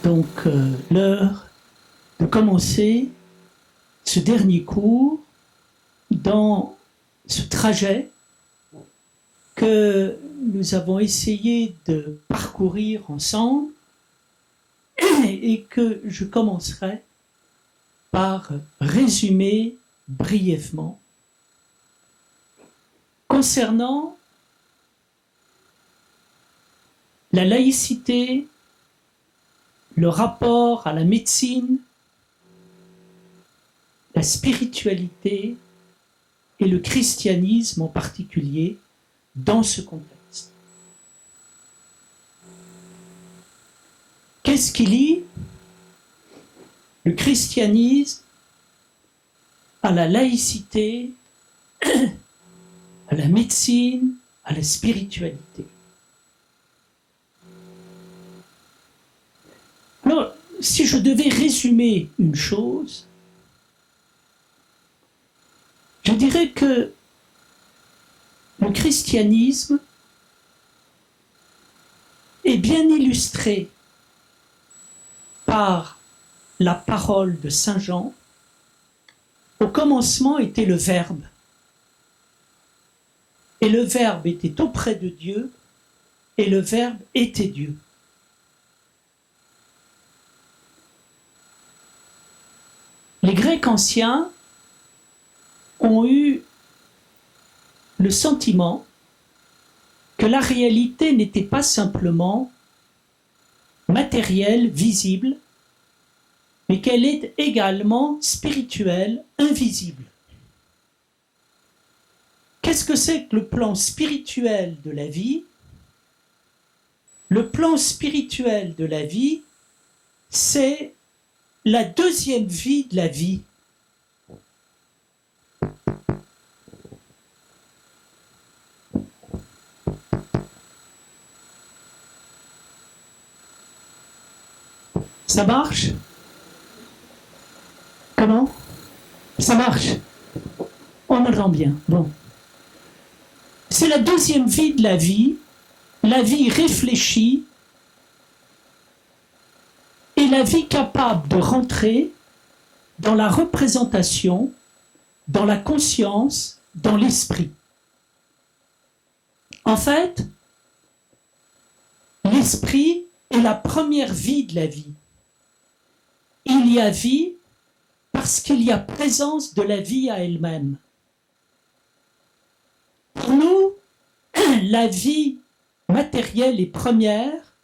donc l'heure de commencer ce dernier cours dans ce trajet que nous avons essayé de parcourir ensemble et que je commencerai par résumer brièvement concernant la laïcité, le rapport à la médecine, la spiritualité et le christianisme en particulier dans ce contexte. Qu'est-ce qui lie le christianisme à la laïcité, à la médecine, à la spiritualité? Alors, si je devais résumer une chose, je dirais que le christianisme est bien illustré par la parole de Saint Jean. Au commencement était le Verbe. Et le Verbe était auprès de Dieu, et le Verbe était Dieu. Les Grecs anciens ont eu le sentiment que la réalité n'était pas simplement matérielle, visible, mais qu'elle est également spirituelle, invisible. Qu'est-ce que c'est que le plan spirituel de la vie? Le plan spirituel de la vie, c'est la deuxième vie de la vie. Ça marche? Comment? Ça marche? On entend bien. Bon. C'est la deuxième vie de la vie réfléchie et la vie capable de rentrer dans la représentation, dans la conscience, dans l'esprit. En fait, l'esprit est la première vie de la vie. Il y a vie parce qu'il y a présence de la vie à elle-même. Pour nous, la vie matérielle est première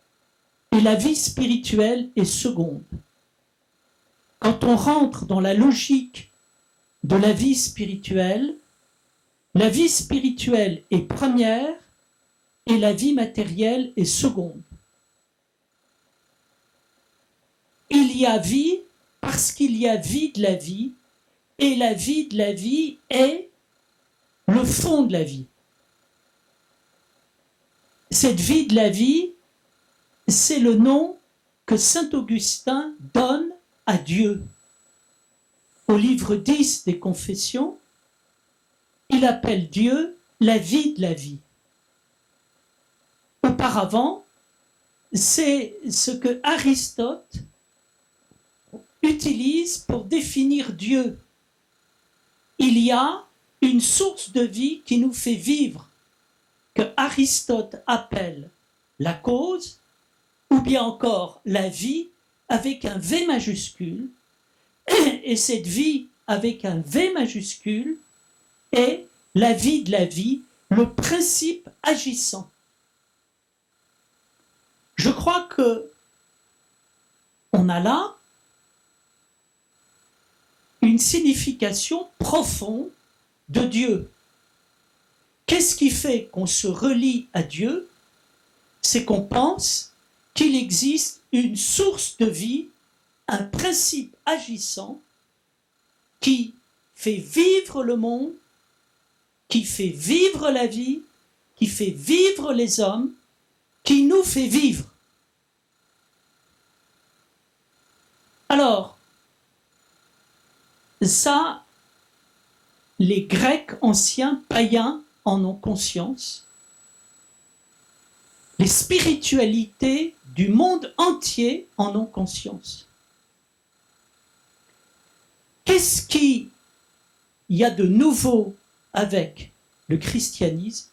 et la vie spirituelle est seconde. Quand on rentre dans la logique de la vie spirituelle est première et la vie matérielle est seconde. Il y a vie parce qu'il y a vie de la vie, et la vie de la vie est le fond de la vie. Cette vie de la vie, c'est le nom que saint Augustin donne à Dieu. Au livre 10 des Confessions, il appelle Dieu la vie de la vie. Auparavant, c'est ce que Aristote utilise pour définir Dieu. Il y a une source de vie qui nous fait vivre, que Aristote appelle la cause, ou bien encore la vie avec un V majuscule, et cette vie avec un V majuscule est la vie de la vie, le principe agissant. Je crois que on a là une signification profonde de Dieu. Qu'est-ce qui fait qu'on se relie à Dieu? C'est qu'on pense qu'il existe une source de vie, un principe agissant qui fait vivre le monde, qui fait vivre la vie, qui fait vivre les hommes, qui nous fait vivre. Alors, ça, les Grecs anciens païens en ont conscience. Les spiritualités du monde entier en ont conscience. Qu'est-ce qu'il y a de nouveau avec le christianisme?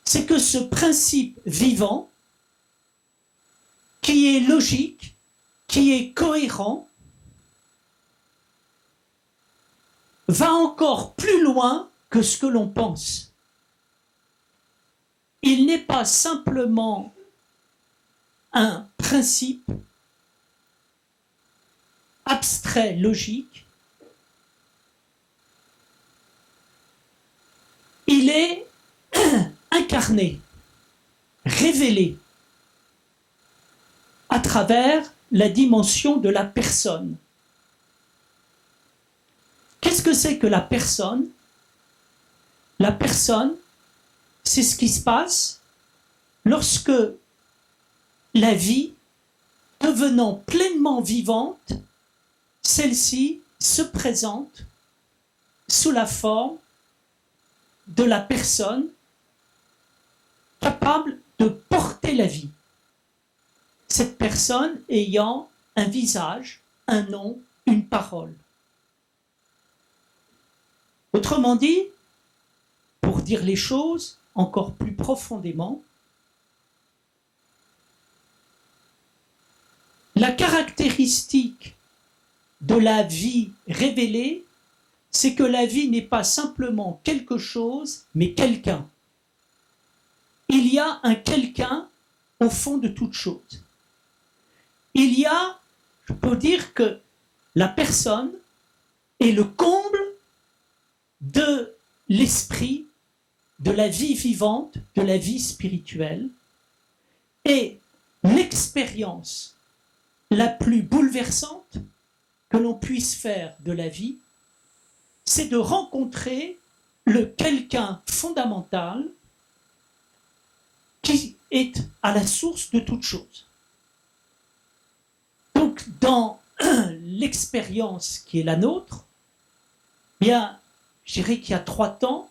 C'est que ce principe vivant, qui est logique, qui est cohérent, va encore plus loin que ce que l'on pense. Il n'est pas simplement un principe abstrait, logique. Il est incarné, révélé à travers la dimension de la personne. Qu'est-ce que c'est que la personne? La personne, c'est ce qui se passe lorsque la vie, devenant pleinement vivante, celle-ci se présente sous la forme de la personne capable de porter la vie. Cette personne ayant un visage, un nom, une parole. Autrement dit, pour dire les choses encore plus profondément, la caractéristique de la vie révélée, c'est que la vie n'est pas simplement quelque chose, mais quelqu'un. Il y a un quelqu'un au fond de toute chose. Il y a, je peux dire que la personne est le comble de l'esprit, de la vie vivante, de la vie spirituelle, et l'expérience la plus bouleversante que l'on puisse faire de la vie, c'est de rencontrer le quelqu'un fondamental qui est à la source de toute chose. Donc, dans l'expérience qui est la nôtre, bien, je dirais qu'il y a 3 temps.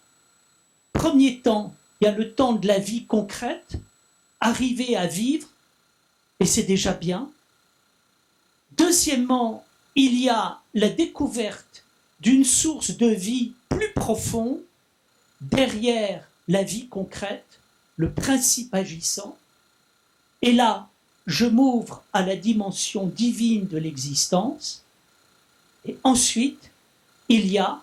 Premier temps, il y a le temps de la vie concrète, arriver à vivre, et c'est déjà bien. Deuxièmement, il y a la découverte d'une source de vie plus profonde derrière la vie concrète, le principe agissant. Et là, je m'ouvre à la dimension divine de l'existence. Et ensuite, il y a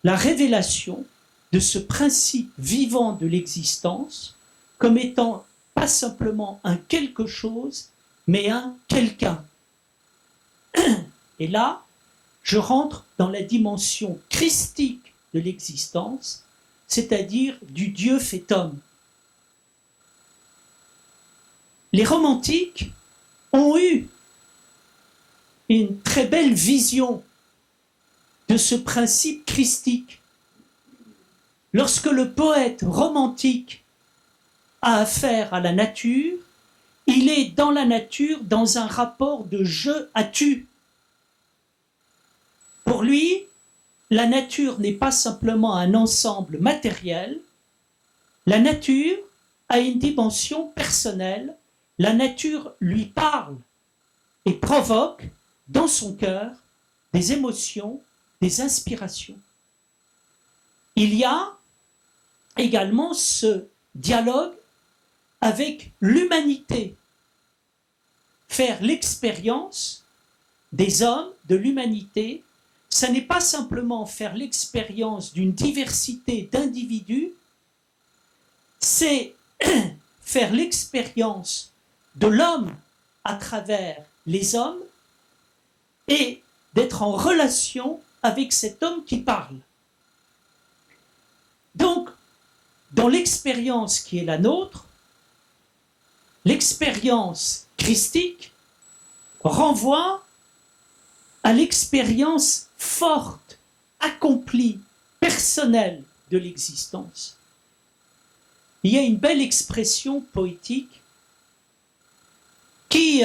la révélation de ce principe vivant de l'existence comme étant pas simplement un quelque chose, mais un quelqu'un. Et là, je rentre dans la dimension christique de l'existence, c'est-à-dire du Dieu fait homme. Les romantiques ont eu une très belle vision de ce principe christique. Lorsque le poète romantique a affaire à la nature, il est dans la nature dans un rapport de je à tu. Pour lui, la nature n'est pas simplement un ensemble matériel, la nature a une dimension personnelle, la nature lui parle et provoque dans son cœur des émotions, des inspirations. Il y a également ce dialogue avec l'humanité. Faire l'expérience des hommes, de l'humanité, ça n'est pas simplement faire l'expérience d'une diversité d'individus, c'est faire l'expérience de l'homme à travers les hommes et d'être en relation avec cet homme qui parle. Donc, dans l'expérience qui est la nôtre, l'expérience christique renvoie à l'expérience forte, accomplie, personnelle de l'existence. Il y a une belle expression poétique qui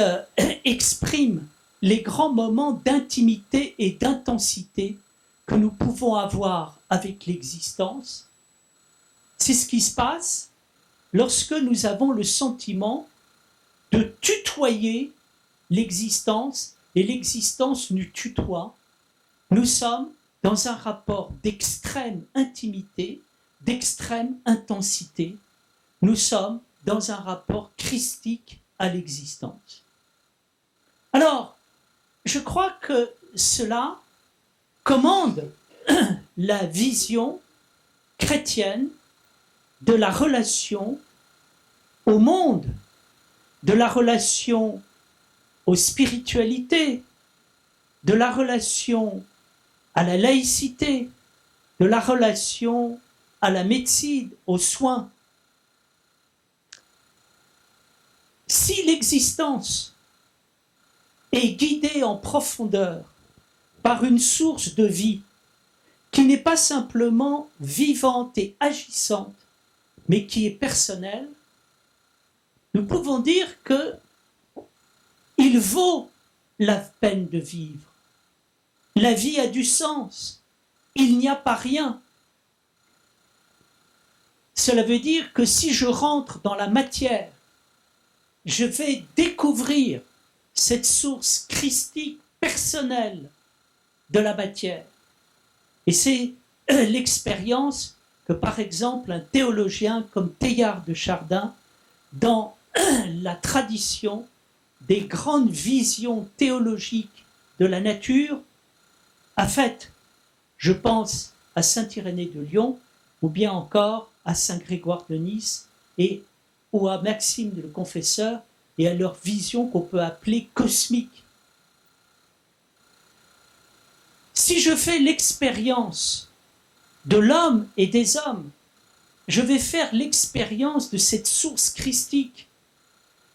exprime les grands moments d'intimité et d'intensité que nous pouvons avoir avec l'existence. C'est ce qui se passe lorsque nous avons le sentiment de tutoyer l'existence, et l'existence nous tutoie. Nous sommes dans un rapport d'extrême intimité, d'extrême intensité. Nous sommes dans un rapport christique à l'existence. Alors, je crois que cela commande la vision chrétienne de la relation au monde, de la relation aux spiritualités, de la relation à la laïcité, de la relation à la médecine, aux soins. Si l'existence est guidée en profondeur par une source de vie qui n'est pas simplement vivante et agissante, mais qui est personnelle, nous pouvons dire que il vaut la peine de vivre. La vie a du sens. Il n'y a pas rien. Cela veut dire que si je rentre dans la matière, je vais découvrir cette source christique personnelle de la matière. Et c'est l'expérience que, par exemple, un théologien comme Teilhard de Chardin, dans la tradition des grandes visions théologiques de la nature, a faite. Je pense à saint Irénée de Lyon, ou bien encore à saint Grégoire de Nice, ou à Maxime le Confesseur, et à leur vision qu'on peut appeler cosmique. Si je fais l'expérience de l'homme et des hommes, je vais faire l'expérience de cette source christique.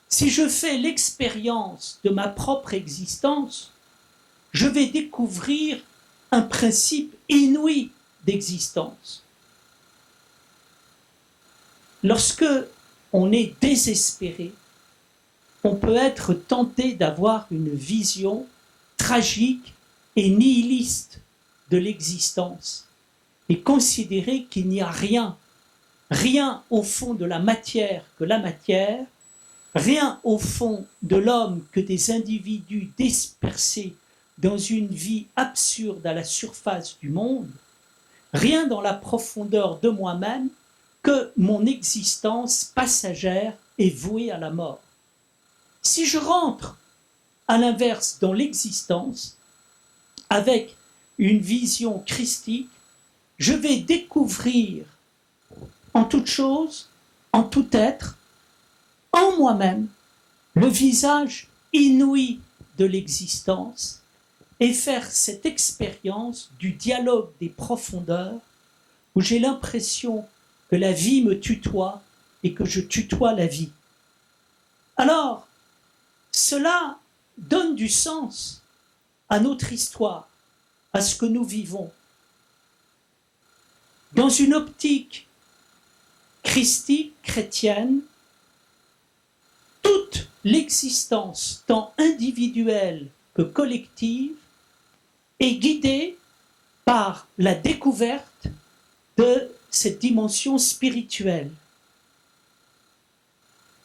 Si je fais l'expérience de ma propre existence, je vais découvrir un principe inouï d'existence. Lorsque on est désespéré, on peut être tenté d'avoir une vision tragique et nihiliste de l'existence et considérer qu'il n'y a rien, rien au fond de la matière que la matière, rien au fond de l'homme que des individus dispersés dans une vie absurde à la surface du monde, rien dans la profondeur de moi-même que mon existence passagère est vouée à la mort. Si je rentre à l'inverse dans l'existence, avec une vision christique, je vais découvrir en toute chose, en tout être, en moi-même, le visage inouï de l'existence et faire cette expérience du dialogue des profondeurs où j'ai l'impression que la vie me tutoie et que je tutoie la vie. Alors, cela donne du sens à notre histoire, à ce que nous vivons. Dans une optique christique, chrétienne, toute l'existence, tant individuelle que collective, est guidée par la découverte de cette dimension spirituelle.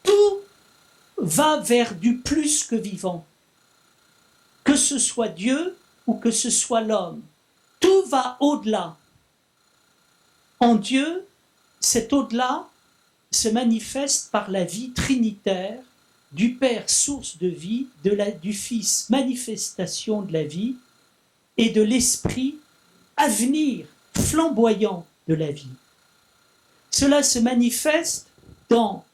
Tout va vers du plus que vivant. Que ce soit Dieu ou que ce soit l'homme, tout va au-delà. En Dieu, cet au-delà se manifeste par la vie trinitaire du Père, source de vie, du Fils, manifestation de la vie, et de l'Esprit, avenir flamboyant de la vie. Cela se manifeste dans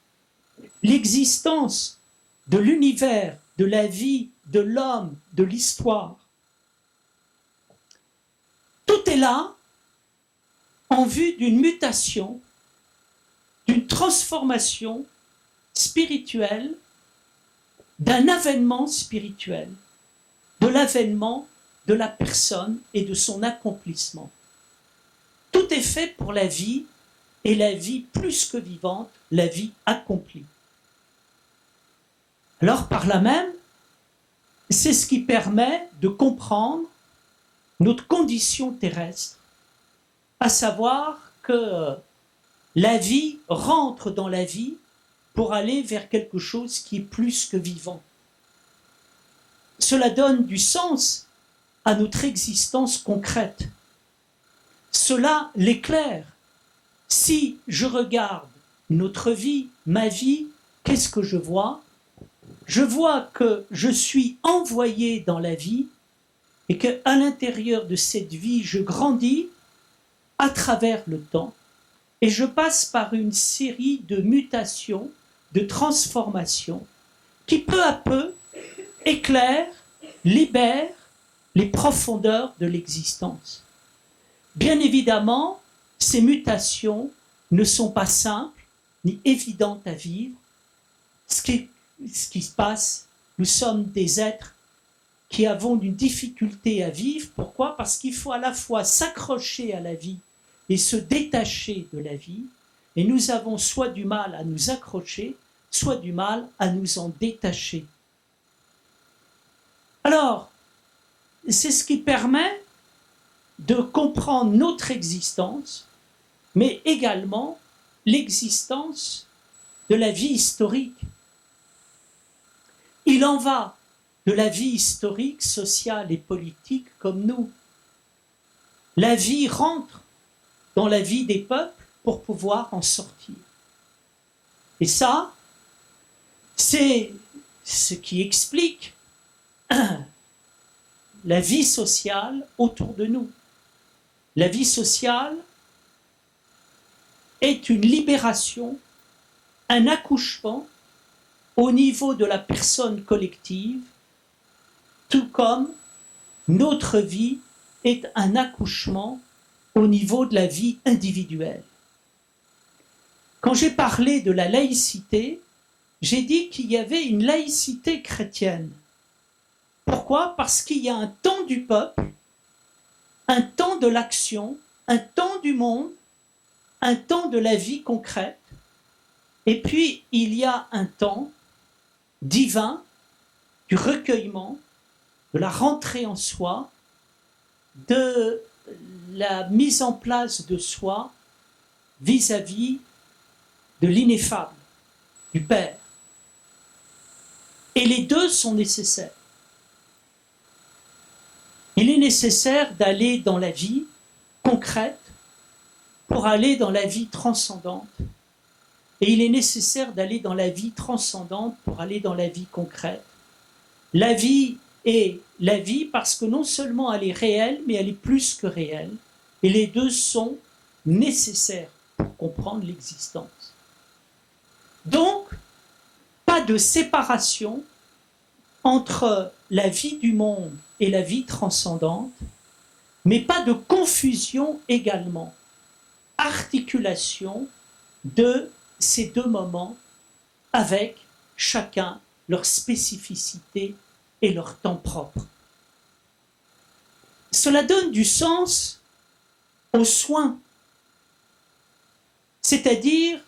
l'existence de l'univers, de la vie, de l'homme, de l'histoire. Tout est là en vue d'une mutation, d'une transformation spirituelle, d'un avènement spirituel, de l'avènement de la personne et de son accomplissement. Tout est fait pour la vie, et la vie plus que vivante, la vie accomplie. Alors par là même, c'est ce qui permet de comprendre notre condition terrestre, à savoir que la vie rentre dans la vie pour aller vers quelque chose qui est plus que vivant. Cela donne du sens à notre existence concrète. Cela l'éclaire. Si je regarde notre vie, ma vie, qu'est-ce que je vois? Je vois que je suis envoyé dans la vie et qu'à l'intérieur de cette vie, je grandis à travers le temps et je passe par une série de mutations, de transformations qui peu à peu éclairent, libèrent les profondeurs de l'existence. Bien évidemment, ces mutations ne sont pas simples ni évidentes à vivre. Ce qui se passe, nous sommes des êtres qui avons une difficulté à vivre. Pourquoi? Parce qu'il faut à la fois s'accrocher à la vie et se détacher de la vie. Et nous avons soit du mal à nous accrocher, soit du mal à nous en détacher. Alors, c'est ce qui permet de comprendre notre existence, mais également l'existence de la vie historique. Il en va de la vie historique, sociale et politique comme nous. La vie rentre dans la vie des peuples pour pouvoir en sortir. Et ça, c'est ce qui explique la vie sociale autour de nous. La vie sociale est une libération, un accouchement au niveau de la personne collective, tout comme notre vie est un accouchement au niveau de la vie individuelle. Quand j'ai parlé de la laïcité, j'ai dit qu'il y avait une laïcité chrétienne. Pourquoi? Parce qu'il y a un temps du peuple, un temps de l'action, un temps du monde, un temps de la vie concrète, et puis il y a un temps divin du recueillement, de la rentrée en soi, de la mise en place de soi vis-à-vis de l'ineffable, du Père. Et les deux sont nécessaires. Il est nécessaire d'aller dans la vie concrète pour aller dans la vie transcendante. Et il est nécessaire d'aller dans la vie transcendante pour aller dans la vie concrète. La vie est la vie parce que non seulement elle est réelle, mais elle est plus que réelle. Et les deux sont nécessaires pour comprendre l'existence. Donc, pas de séparation entre la vie du monde et la vie transcendante, mais pas de confusion également. Articulation de ces deux moments avec chacun leur spécificité et leur temps propre. Cela donne du sens aux soins, c'est-à-dire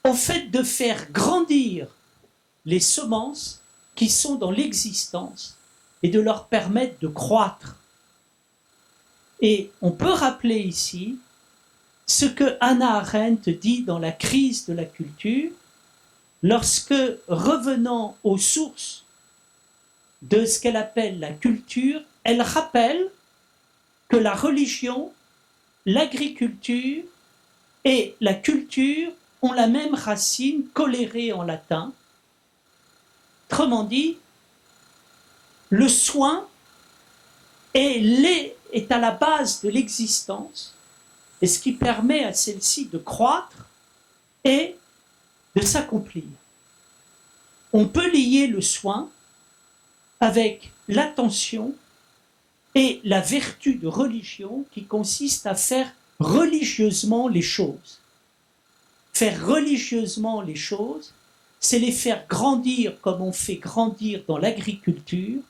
au fait de faire grandir les semences qui sont dans l'existence et de leur permettre de croître. Et on peut rappeler ici ce que Hannah Arendt dit dans La crise de la culture, lorsque, revenant aux sources de ce qu'elle appelle la culture, elle rappelle que la religion, l'agriculture et la culture ont la même racine, colérée en latin. Autrement dit, le soin est à la base de l'existence et ce qui permet à celle-ci de croître et de s'accomplir. On peut lier le soin avec l'attention et la vertu de religion qui consiste à faire religieusement les choses. Faire religieusement les choses, c'est les faire grandir comme on fait grandir dans l'agriculture,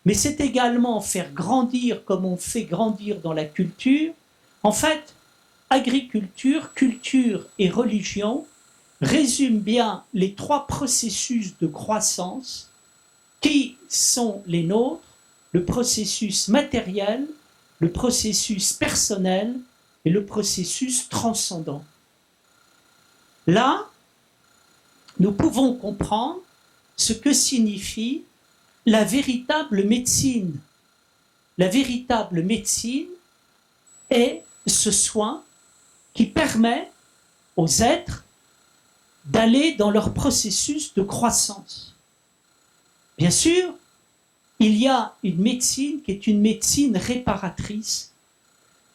mais c'est également faire grandir comme on fait grandir dans la culture. En fait, agriculture, culture et religion résument bien les trois processus de croissance qui sont les nôtres, le processus matériel, le processus personnel et le processus transcendant. Là, nous pouvons comprendre ce que signifie la véritable médecine. La véritable médecine est ce soin qui permet aux êtres d'aller dans leur processus de croissance. Bien sûr, il y a une médecine qui est une médecine réparatrice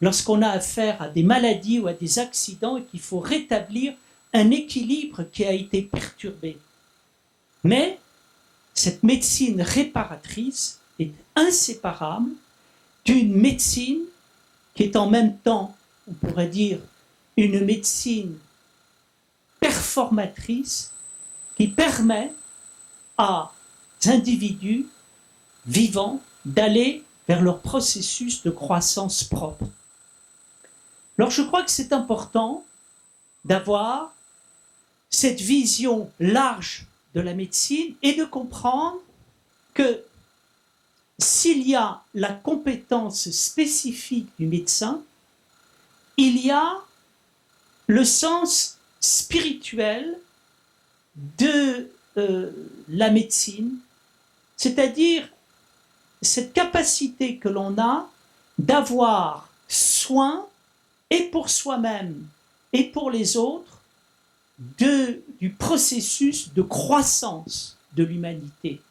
lorsqu'on a affaire à des maladies ou à des accidents et qu'il faut rétablir un équilibre qui a été perturbé. Mais cette médecine réparatrice est inséparable d'une médecine qui est en même temps, on pourrait dire, une médecine performatrice qui permet aux individus vivants d'aller vers leur processus de croissance propre. Alors je crois que c'est important d'avoir cette vision large de la médecine et de comprendre que s'il y a la compétence spécifique du médecin, il y a le sens spirituel de la médecine, c'est-à-dire cette capacité que l'on a d'avoir soin et pour soi-même et pour les autres du processus de croissance de l'humanité.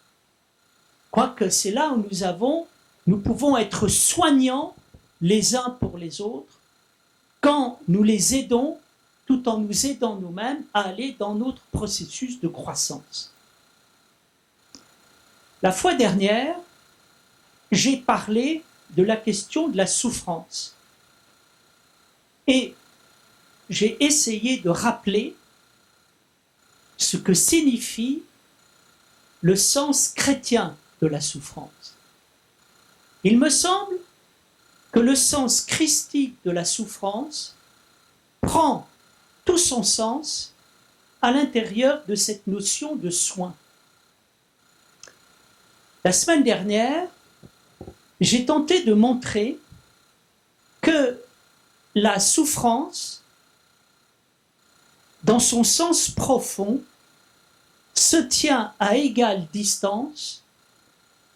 Quoique c'est là où nous pouvons être soignants les uns pour les autres quand nous les aidons tout en nous aidant nous-mêmes à aller dans notre processus de croissance. La fois dernière, j'ai parlé de la question de la souffrance. Et j'ai essayé de rappeler ce que signifie le sens chrétien de la souffrance. Il me semble que le sens christique de la souffrance prend tout son sens à l'intérieur de cette notion de soin. La semaine dernière, j'ai tenté de montrer que la souffrance, dans son sens profond, se tient à égale distance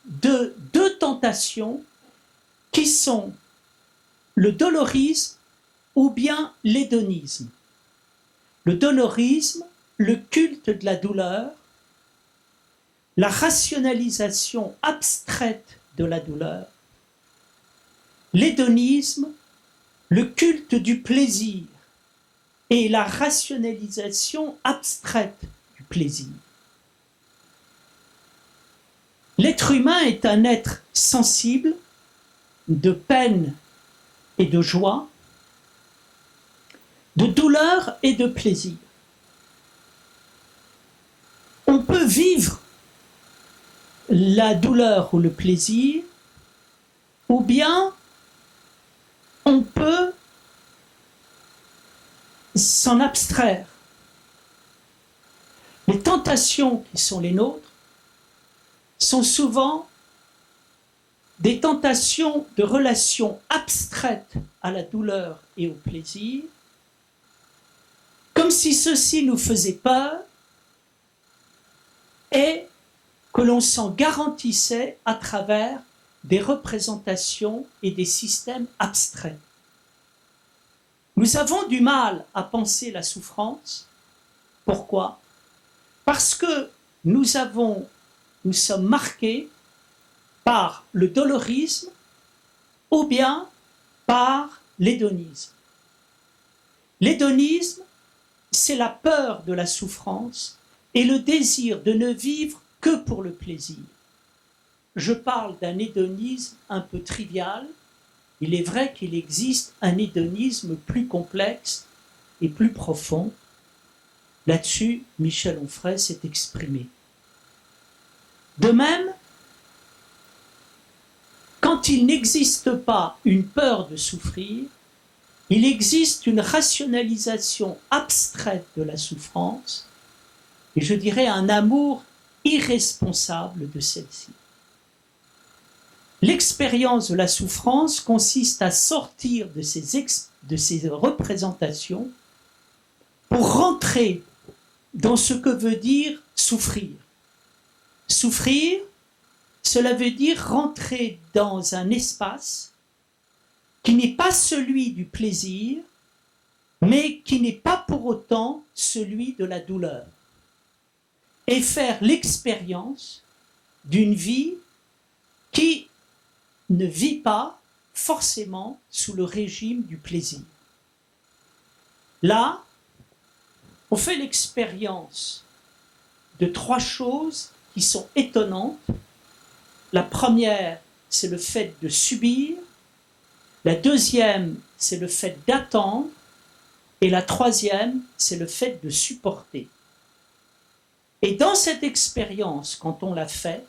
de deux tentations qui sont le dolorisme ou bien l'hédonisme. Le dolorisme, le culte de la douleur, la rationalisation abstraite de la douleur, l'hédonisme, le culte du plaisir et la rationalisation abstraite du plaisir. L'être humain est un être sensible de peine et de joie, de douleur et de plaisir. On peut vivre la douleur ou le plaisir, ou bien on peut s'en abstraire. Les tentations qui sont les nôtres sont souvent des tentations de relations abstraites à la douleur et au plaisir, comme si ceci nous faisait peur et que l'on s'en garantissait à travers des représentations et des systèmes abstraits. Nous avons du mal à penser la souffrance. Pourquoi ? Parce que nous sommes marqués par le dolorisme ou bien par l'hédonisme. L'hédonisme, c'est la peur de la souffrance et le désir de ne vivre que pour le plaisir. Je parle d'un hédonisme un peu trivial. Il est vrai qu'il existe un hédonisme plus complexe et plus profond. Là-dessus, Michel Onfray s'est exprimé. De même, quand il n'existe pas une peur de souffrir, il existe une rationalisation abstraite de la souffrance et je dirais un amour irresponsable de celle-ci. L'expérience de la souffrance consiste à sortir de ces représentations pour rentrer dans ce que veut dire souffrir. Souffrir, cela veut dire rentrer dans un espace qui n'est pas celui du plaisir, mais qui n'est pas pour autant celui de la douleur. Et faire l'expérience d'une vie qui ne vit pas forcément sous le régime du plaisir. Là, on fait l'expérience de trois choses qui sont étonnantes. La première, c'est le fait de subir. La deuxième, c'est le fait d'attendre. Et la troisième, c'est le fait de supporter. Et dans cette expérience, quand on la fait,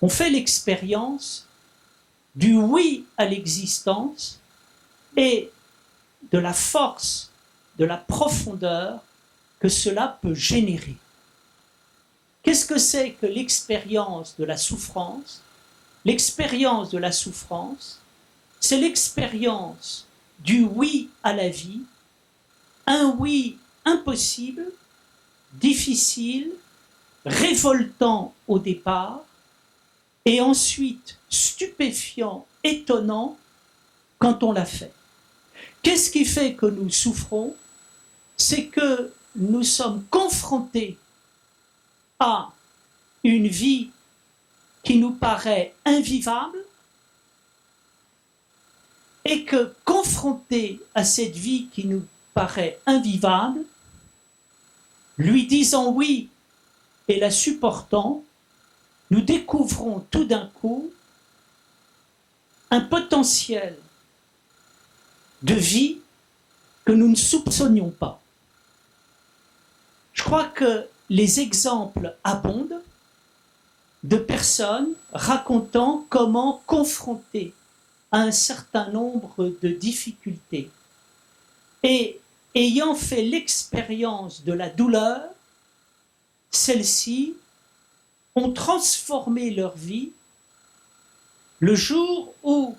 on fait l'expérience du oui à l'existence et de la force, de la profondeur que cela peut générer. Qu'est-ce que c'est que l'expérience de la souffrance? L'expérience de la souffrance, c'est l'expérience du oui à la vie, un oui impossible, difficile, révoltant au départ, et ensuite stupéfiant, étonnant quand on l'a fait. Qu'est-ce qui fait que nous souffrons? C'est que nous sommes confrontés à une vie qui nous paraît invivable et que, confrontés à cette vie qui nous paraît invivable, lui disant oui et la supportant, nous découvrons tout d'un coup un potentiel de vie que nous ne soupçonnions pas. Je crois que les exemples abondent de personnes racontant comment, confrontées à un certain nombre de difficultés et ayant fait l'expérience de la douleur, celles-ci ont transformé leur vie le jour où,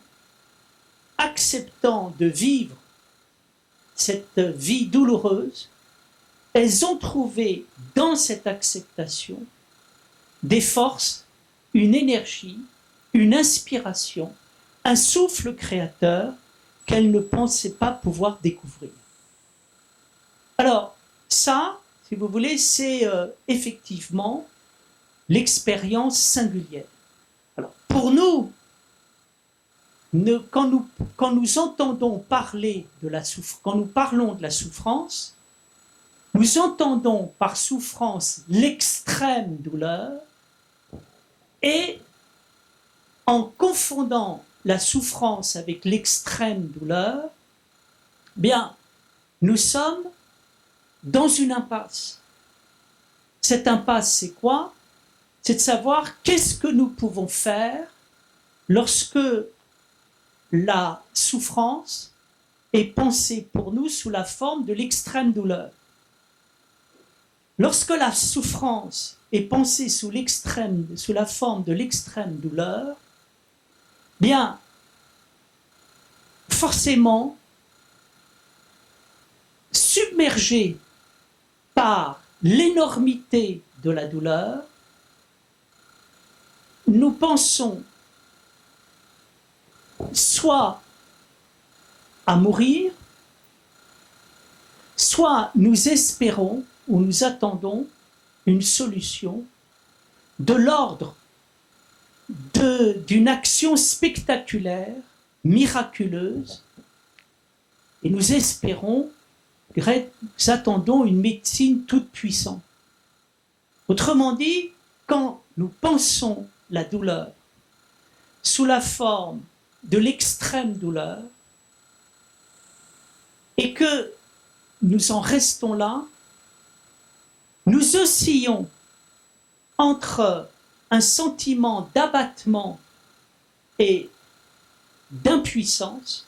acceptant de vivre cette vie douloureuse, elles ont trouvé dans cette acceptation des forces, une énergie, une inspiration, un souffle créateur qu'elles ne pensaient pas pouvoir découvrir. Alors, ça, si vous voulez, c'est effectivement l'expérience singulière. Alors, pour nous, quand nous entendons parler de la souffrance, quand nous parlons de la souffrance, nous entendons par souffrance l'extrême douleur, et en confondant la souffrance avec l'extrême douleur, bien, nous sommes dans une impasse. Cette impasse, c'est quoi? C'est de savoir qu'est-ce que nous pouvons faire lorsque la souffrance est pensée pour nous sous la forme de l'extrême douleur. Lorsque la souffrance est pensée sous la forme de l'extrême douleur, bien, forcément, submergé par l'énormité de la douleur, nous pensons soit à mourir, soit nous espérons ou nous attendons une solution de l'ordre d'une action spectaculaire, miraculeuse, et nous espérons, nous attendons une médecine toute puissante. Autrement dit, quand nous pensons la douleur sous la forme de l'extrême douleur et que nous en restons là, nous oscillons entre un sentiment d'abattement et d'impuissance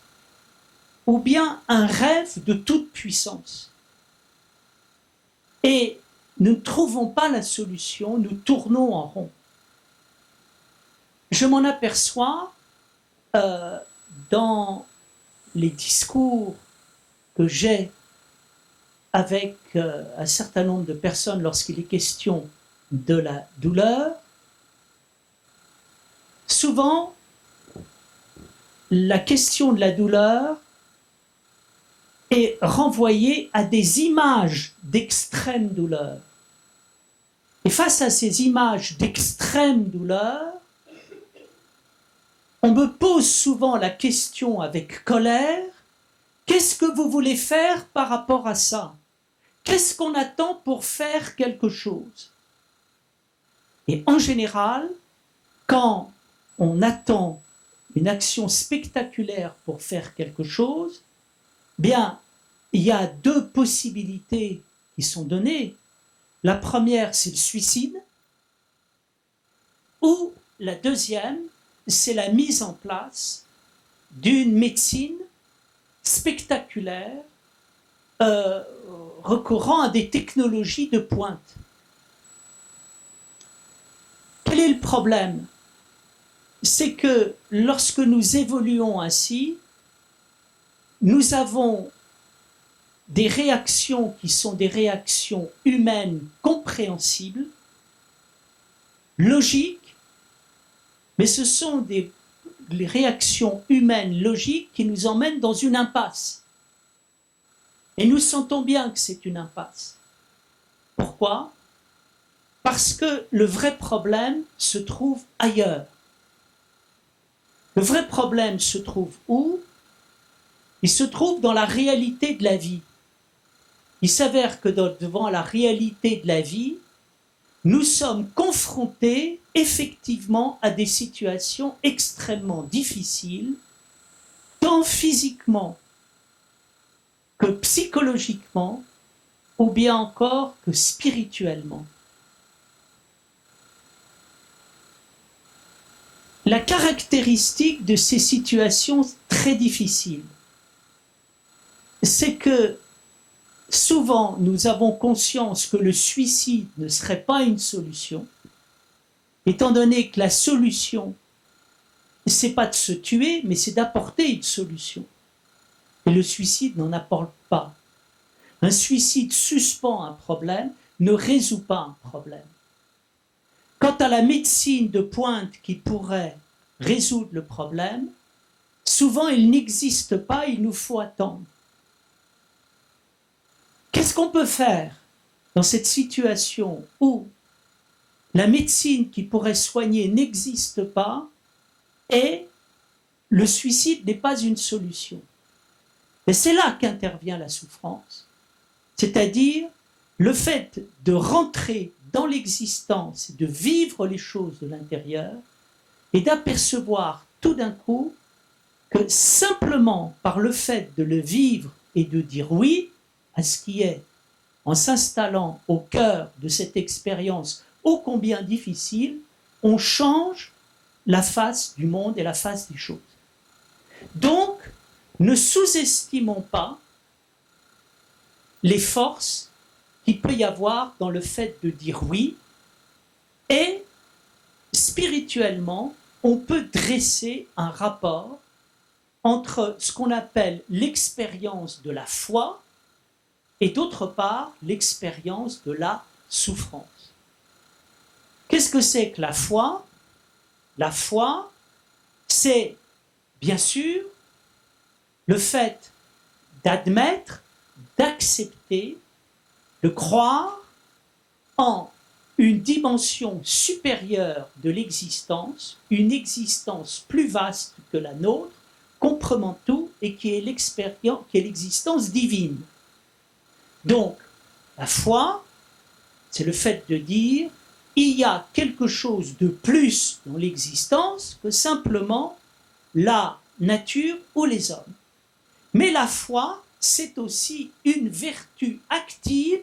ou bien un rêve de toute puissance. Et nous ne trouvons pas la solution, nous tournons en rond. Je m'en aperçois dans les discours que j'ai avec un certain nombre de personnes lorsqu'il est question de la douleur. Souvent, la question de la douleur est renvoyée à des images d'extrême douleur. Et face à ces images d'extrême douleur, on me pose souvent la question avec colère, qu'est-ce que vous voulez faire par rapport à ça? Qu'est-ce qu'on attend pour faire quelque chose? Et en général, quand on attend une action spectaculaire pour faire quelque chose, bien, il y a deux possibilités qui sont données. La première, c'est le suicide, ou la deuxième, c'est la mise en place d'une médecine spectaculaire recourant à des technologies de pointe. Quel est le problème? C'est que lorsque nous évoluons ainsi, nous avons des réactions qui sont des réactions humaines compréhensibles, logiques, mais ce sont des réactions humaines logiques qui nous emmènent dans une impasse. Et nous sentons bien que c'est une impasse. Pourquoi? Parce que le vrai problème se trouve ailleurs. Le vrai problème se trouve où? Il se trouve dans la réalité de la vie. Il s'avère que devant la réalité de la vie, nous sommes confrontés effectivement à des situations extrêmement difficiles, tant physiquement que psychologiquement, ou bien encore que spirituellement. La caractéristique de ces situations très difficiles, c'est que souvent nous avons conscience que le suicide ne serait pas une solution, étant donné que la solution, c'est pas de se tuer, mais c'est d'apporter une solution. Et le suicide n'en apporte pas. Un suicide suspend un problème, ne résout pas un problème. Quant à la médecine de pointe qui pourrait résoudre le problème, souvent il n'existe pas, il nous faut attendre. Qu'est-ce qu'on peut faire dans cette situation où la médecine qui pourrait soigner n'existe pas et le suicide n'est pas une solution? Et c'est là qu'intervient la souffrance, c'est-à-dire le fait de rentrer dans l'existence et de vivre les choses de l'intérieur et d'apercevoir tout d'un coup que simplement par le fait de le vivre et de dire oui à ce qui est, en s'installant au cœur de cette expérience ô combien difficile, on change la face du monde et la face des choses. Donc, ne sous-estimons pas les forces qu'il peut y avoir dans le fait de dire oui, et spirituellement, on peut dresser un rapport entre ce qu'on appelle l'expérience de la foi et d'autre part l'expérience de la souffrance. Qu'est-ce que c'est que la foi? La foi, c'est bien sûr le fait d'admettre, d'accepter, de croire en une dimension supérieure de l'existence, une existence plus vaste que la nôtre, comprenant tout et qui est l'existence divine. Donc, la foi, c'est le fait de dire il y a quelque chose de plus dans l'existence que simplement la nature ou les hommes. Mais la foi, c'est aussi une vertu active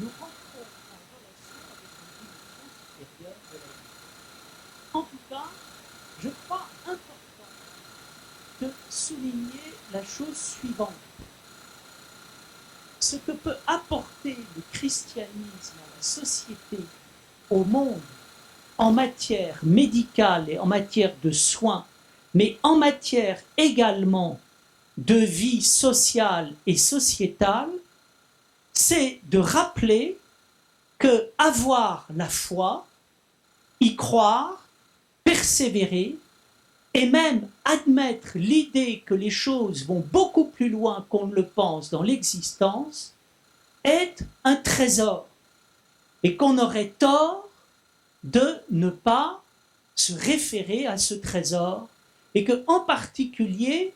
nous rentrons en relation avec une dimension supérieure de la vie. En tout cas, je crois important de souligner la chose suivante. Ce que peut apporter le christianisme à la société, au monde, en matière médicale et en matière de soins, mais en matière également de vie sociale et sociétale, c'est de rappeler que avoir la foi, y croire, persévérer, et même admettre l'idée que les choses vont beaucoup plus loin qu'on ne le pense dans l'existence, est un trésor, et qu'on aurait tort de ne pas se référer à ce trésor, et que, en particulier,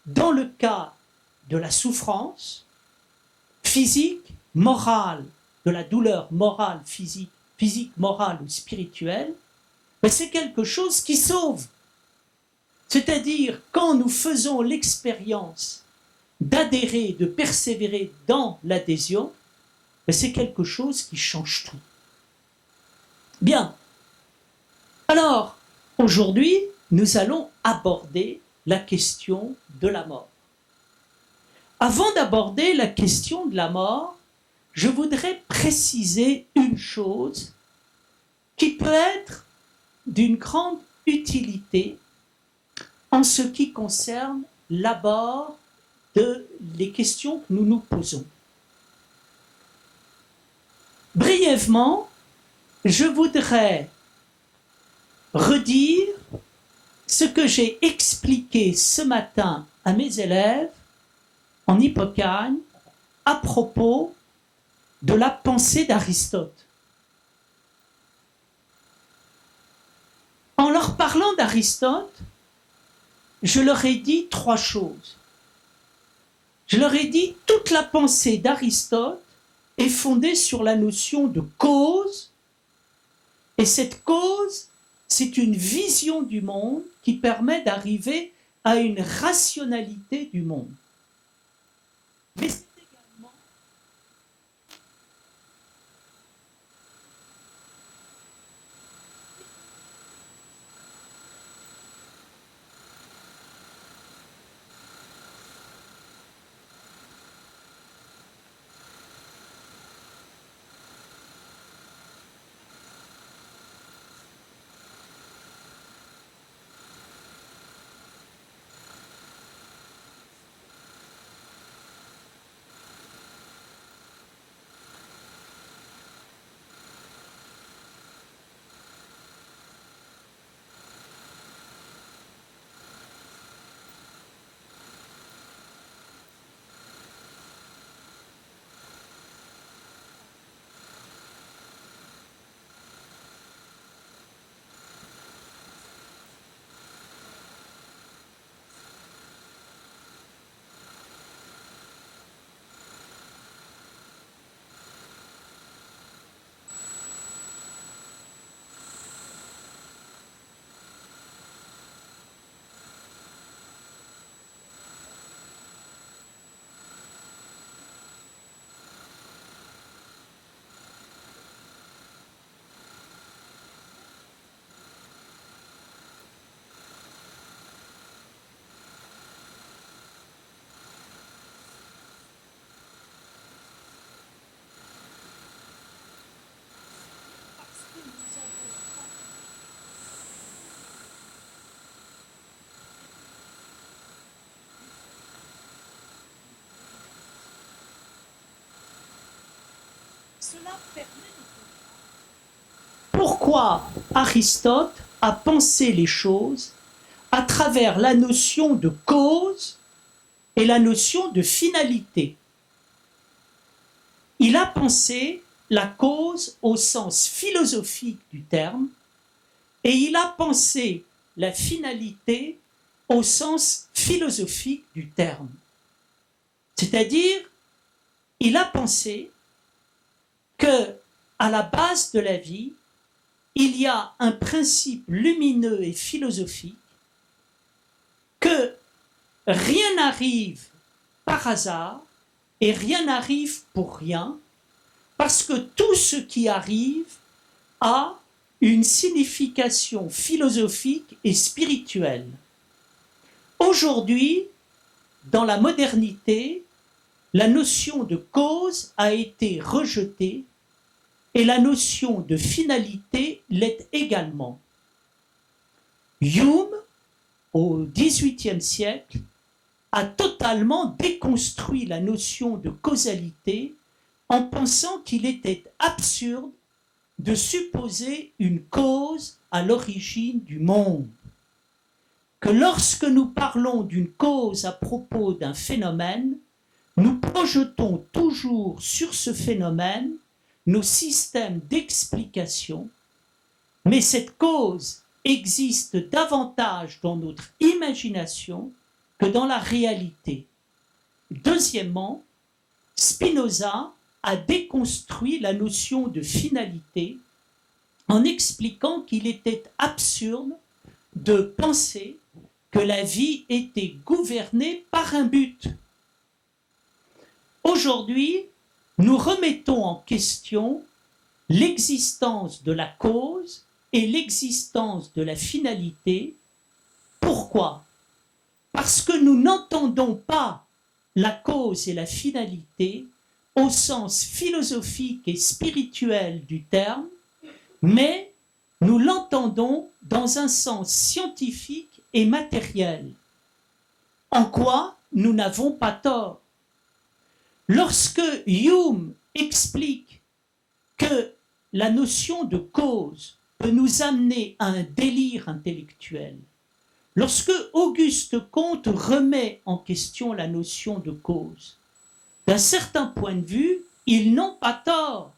dans le cas de la souffrance physique, morale, de la douleur morale, physique, morale ou spirituelle, mais c'est quelque chose qui sauve. C'est-à-dire, quand nous faisons l'expérience d'adhérer, de persévérer dans l'adhésion, c'est quelque chose qui change tout. Bien. Alors, aujourd'hui, nous allons aborder la question de la mort. Avant d'aborder la question de la mort, je voudrais préciser une chose qui peut être d'une grande utilité en ce qui concerne l'abord des questions que nous nous posons. Brièvement, je voudrais redire ce que j'ai expliqué ce matin à mes élèves en Hippocagne à propos de la pensée d'Aristote. En leur parlant d'Aristote, je leur ai dit trois choses. Je leur ai dit toute la pensée d'Aristote est fondée sur la notion de cause, et cette cause, c'est une vision du monde qui permet d'arriver à une rationalité du monde. Mais c'est également cela permet de comprendre pourquoi Aristote a pensé les choses à travers la notion de cause et la notion de finalité. Il a pensé la cause au sens philosophique du terme et il a pensé la finalité au sens philosophique du terme. C'est-à-dire, il a pensé que, à la base de la vie, il y a un principe lumineux et philosophique, que rien n'arrive par hasard et rien n'arrive pour rien, Parce que tout ce qui arrive a une signification philosophique et spirituelle. Aujourd'hui, dans la modernité, la notion de cause a été rejetée et la notion de finalité l'est également. Hume, au XVIIIe siècle, a totalement déconstruit la notion de causalité en pensant qu'il était absurde de supposer une cause à l'origine du monde. Que lorsque nous parlons d'une cause à propos d'un phénomène, nous projetons toujours sur ce phénomène nos systèmes d'explication, mais cette cause existe davantage dans notre imagination que dans la réalité. Deuxièmement, Spinoza a déconstruit la notion de finalité en expliquant qu'il était absurde de penser que la vie était gouvernée par un but. Aujourd'hui, nous remettons en question l'existence de la cause et l'existence de la finalité. Pourquoi ? Parce que nous n'entendons pas la cause et la finalité au sens philosophique et spirituel du terme, mais nous l'entendons dans un sens scientifique et matériel. En quoi nous n'avons pas tort. Lorsque Hume explique que la notion de cause peut nous amener à un délire intellectuel, lorsque Auguste Comte remet en question la notion de cause, d'un certain point de vue, ils n'ont pas tort.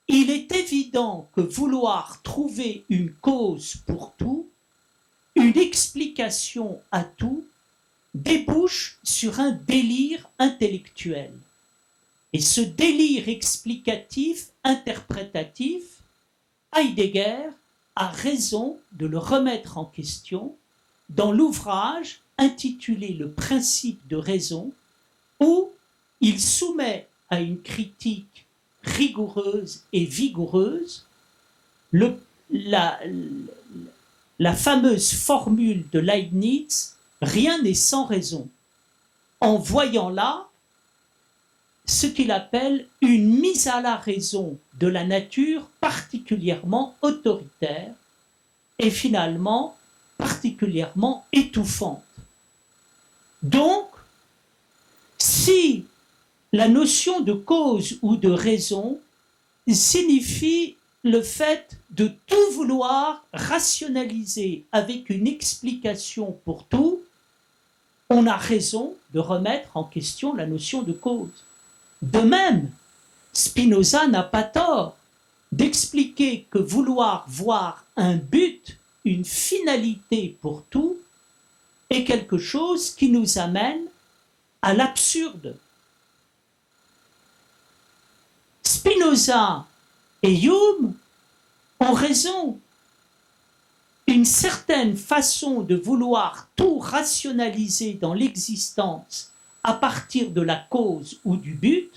Il est évident que vouloir trouver une cause pour tout, une explication à tout, débouche sur un délire intellectuel. Et ce délire explicatif, interprétatif, Heidegger a raison de le remettre en question dans l'ouvrage intitulé Le principe de raison, où il soumet à une critique rigoureuse et vigoureuse la fameuse formule de Leibniz « rien n'est sans raison », en voyant là ce qu'il appelle une mise à la raison de la nature particulièrement autoritaire et finalement particulièrement étouffante. Donc, si la notion de cause ou de raison signifie le fait de tout vouloir rationaliser avec une explication pour tout, on a raison de remettre en question la notion de cause. De même, Spinoza n'a pas tort d'expliquer que vouloir voir un but, une finalité pour tout, est quelque chose qui nous amène à l'absurde. Spinoza et Hume ont raison. Une certaine façon de vouloir tout rationaliser dans l'existence à partir de la cause ou du but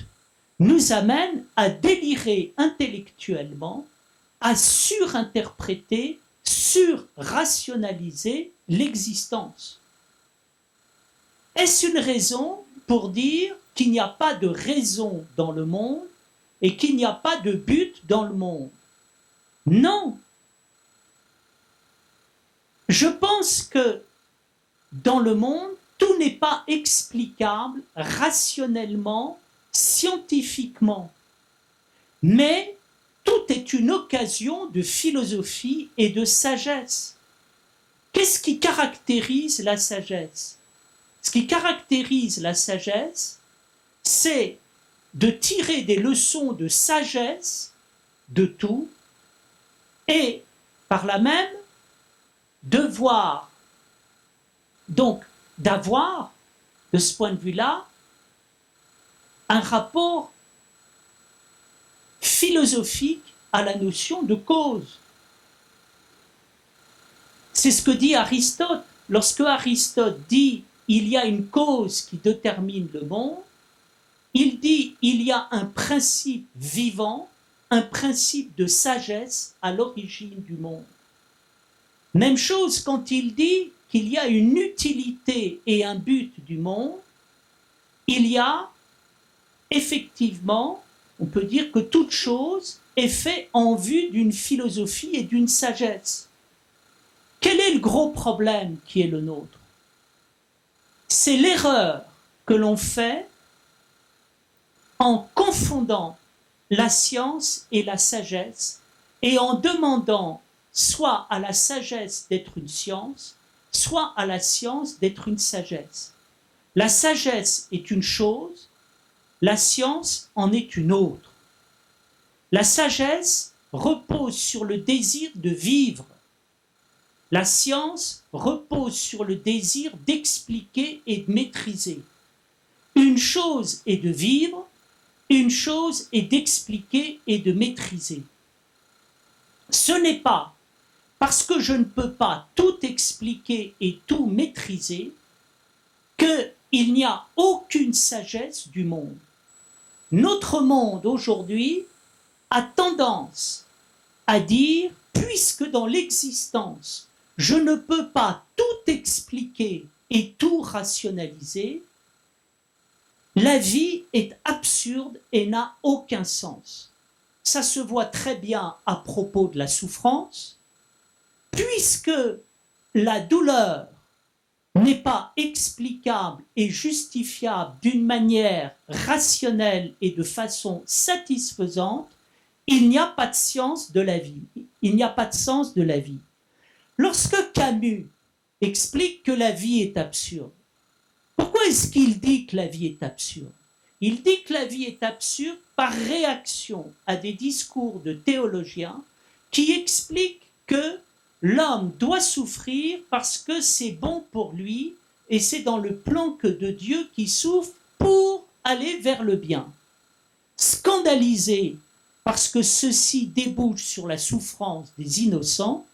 nous amène à délirer intellectuellement, à surinterpréter, surrationaliser l'existence. Est-ce une raison pour dire qu'il n'y a pas de raison dans le monde et qu'il n'y a pas de but dans le monde? Non. Je pense que dans le monde, tout n'est pas explicable rationnellement, scientifiquement, mais tout est une occasion de philosophie et de sagesse. Qu'est-ce qui caractérise la sagesse? Ce qui caractérise la sagesse, c'est de tirer des leçons de sagesse de tout et par là même d'avoir, de ce point de vue-là, un rapport philosophique à la notion de cause. C'est ce que dit Aristote. Lorsque Aristote dit « il y a une cause qui détermine le monde », il dit il y a un principe vivant, un principe de sagesse à l'origine du monde. Même chose quand il dit qu'il y a une utilité et un but du monde, il y a effectivement, on peut dire que toute chose est faite en vue d'une philosophie et d'une sagesse. Quel est le gros problème qui est le nôtre? C'est l'erreur que l'on fait en confondant la science et la sagesse et en demandant soit à la sagesse d'être une science, soit à la science d'être une sagesse. La sagesse est une chose, la science en est une autre. La sagesse repose sur le désir de vivre. La science repose sur le désir d'expliquer et de maîtriser. Une chose est de vivre, une chose est d'expliquer et de maîtriser. Ce n'est pas parce que je ne peux pas tout expliquer et tout maîtriser qu'il n'y a aucune sagesse du monde. Notre monde aujourd'hui a tendance à dire, puisque dans l'existence, je ne peux pas tout expliquer et tout rationaliser, la vie est absurde et n'a aucun sens. Ça se voit très bien à propos de la souffrance, puisque la douleur n'est pas explicable et justifiable d'une manière rationnelle et de façon satisfaisante, il n'y a pas de science de la vie. Il n'y a pas de sens de la vie. Lorsque Camus explique que la vie est absurde, pourquoi est-ce qu'il dit que la vie est absurde? Il dit que la vie est absurde par réaction à des discours de théologiens qui expliquent que l'homme doit souffrir parce que c'est bon pour lui et c'est dans le plan que de Dieu qu'il souffre pour aller vers le bien. Scandalisé parce que ceci débouche sur la souffrance des innocents,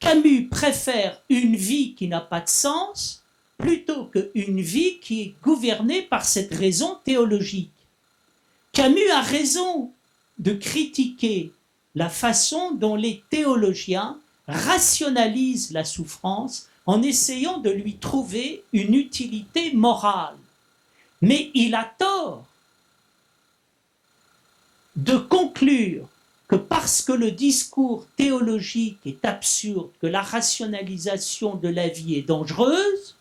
Camus préfère une vie qui n'a pas de sens plutôt qu'une vie qui est gouvernée par cette raison théologique. Camus a raison de critiquer la façon dont les théologiens rationalisent la souffrance en essayant de lui trouver une utilité morale. Mais il a tort de conclure que parce que le discours théologique est absurde, que la rationalisation de la vie est dangereuse,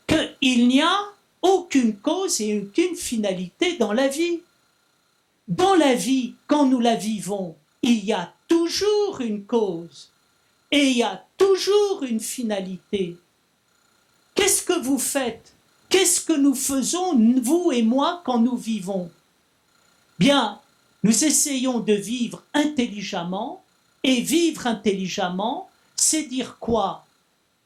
qu'il n'y a aucune cause et aucune finalité dans la vie. Dans la vie, quand nous la vivons, il y a toujours une cause et il y a toujours une finalité. Qu'est-ce que vous faites? Qu'est-ce que nous faisons, vous et moi, quand nous vivons? Bien, nous essayons de vivre intelligemment, et vivre intelligemment, c'est dire quoi?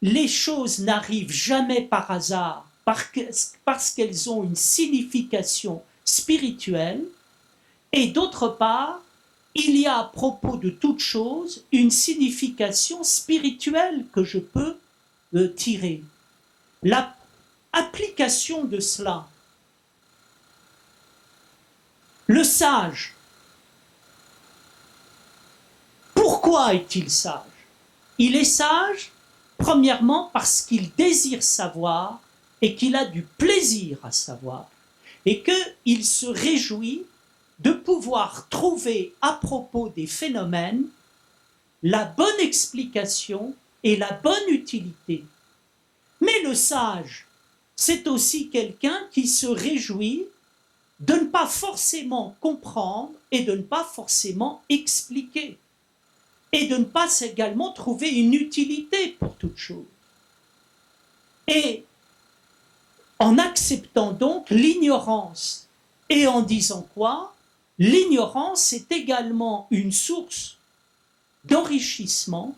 Les choses n'arrivent jamais par hasard, parce qu'elles ont une signification spirituelle, et d'autre part, il y a à propos de toute chose une signification spirituelle que je peux tirer. L'application de cela, le sage, pourquoi est-il sage? Il est sage, premièrement, parce qu'il désire savoir et qu'il a du plaisir à savoir, et qu'il se réjouit de pouvoir trouver à propos des phénomènes la bonne explication et la bonne utilité. Mais le sage, c'est aussi quelqu'un qui se réjouit de ne pas forcément comprendre et de ne pas forcément expliquer, et de ne pas également trouver une utilité pour toute chose. Et en acceptant donc l'ignorance, et en disant quoi? L'ignorance est également une source d'enrichissement,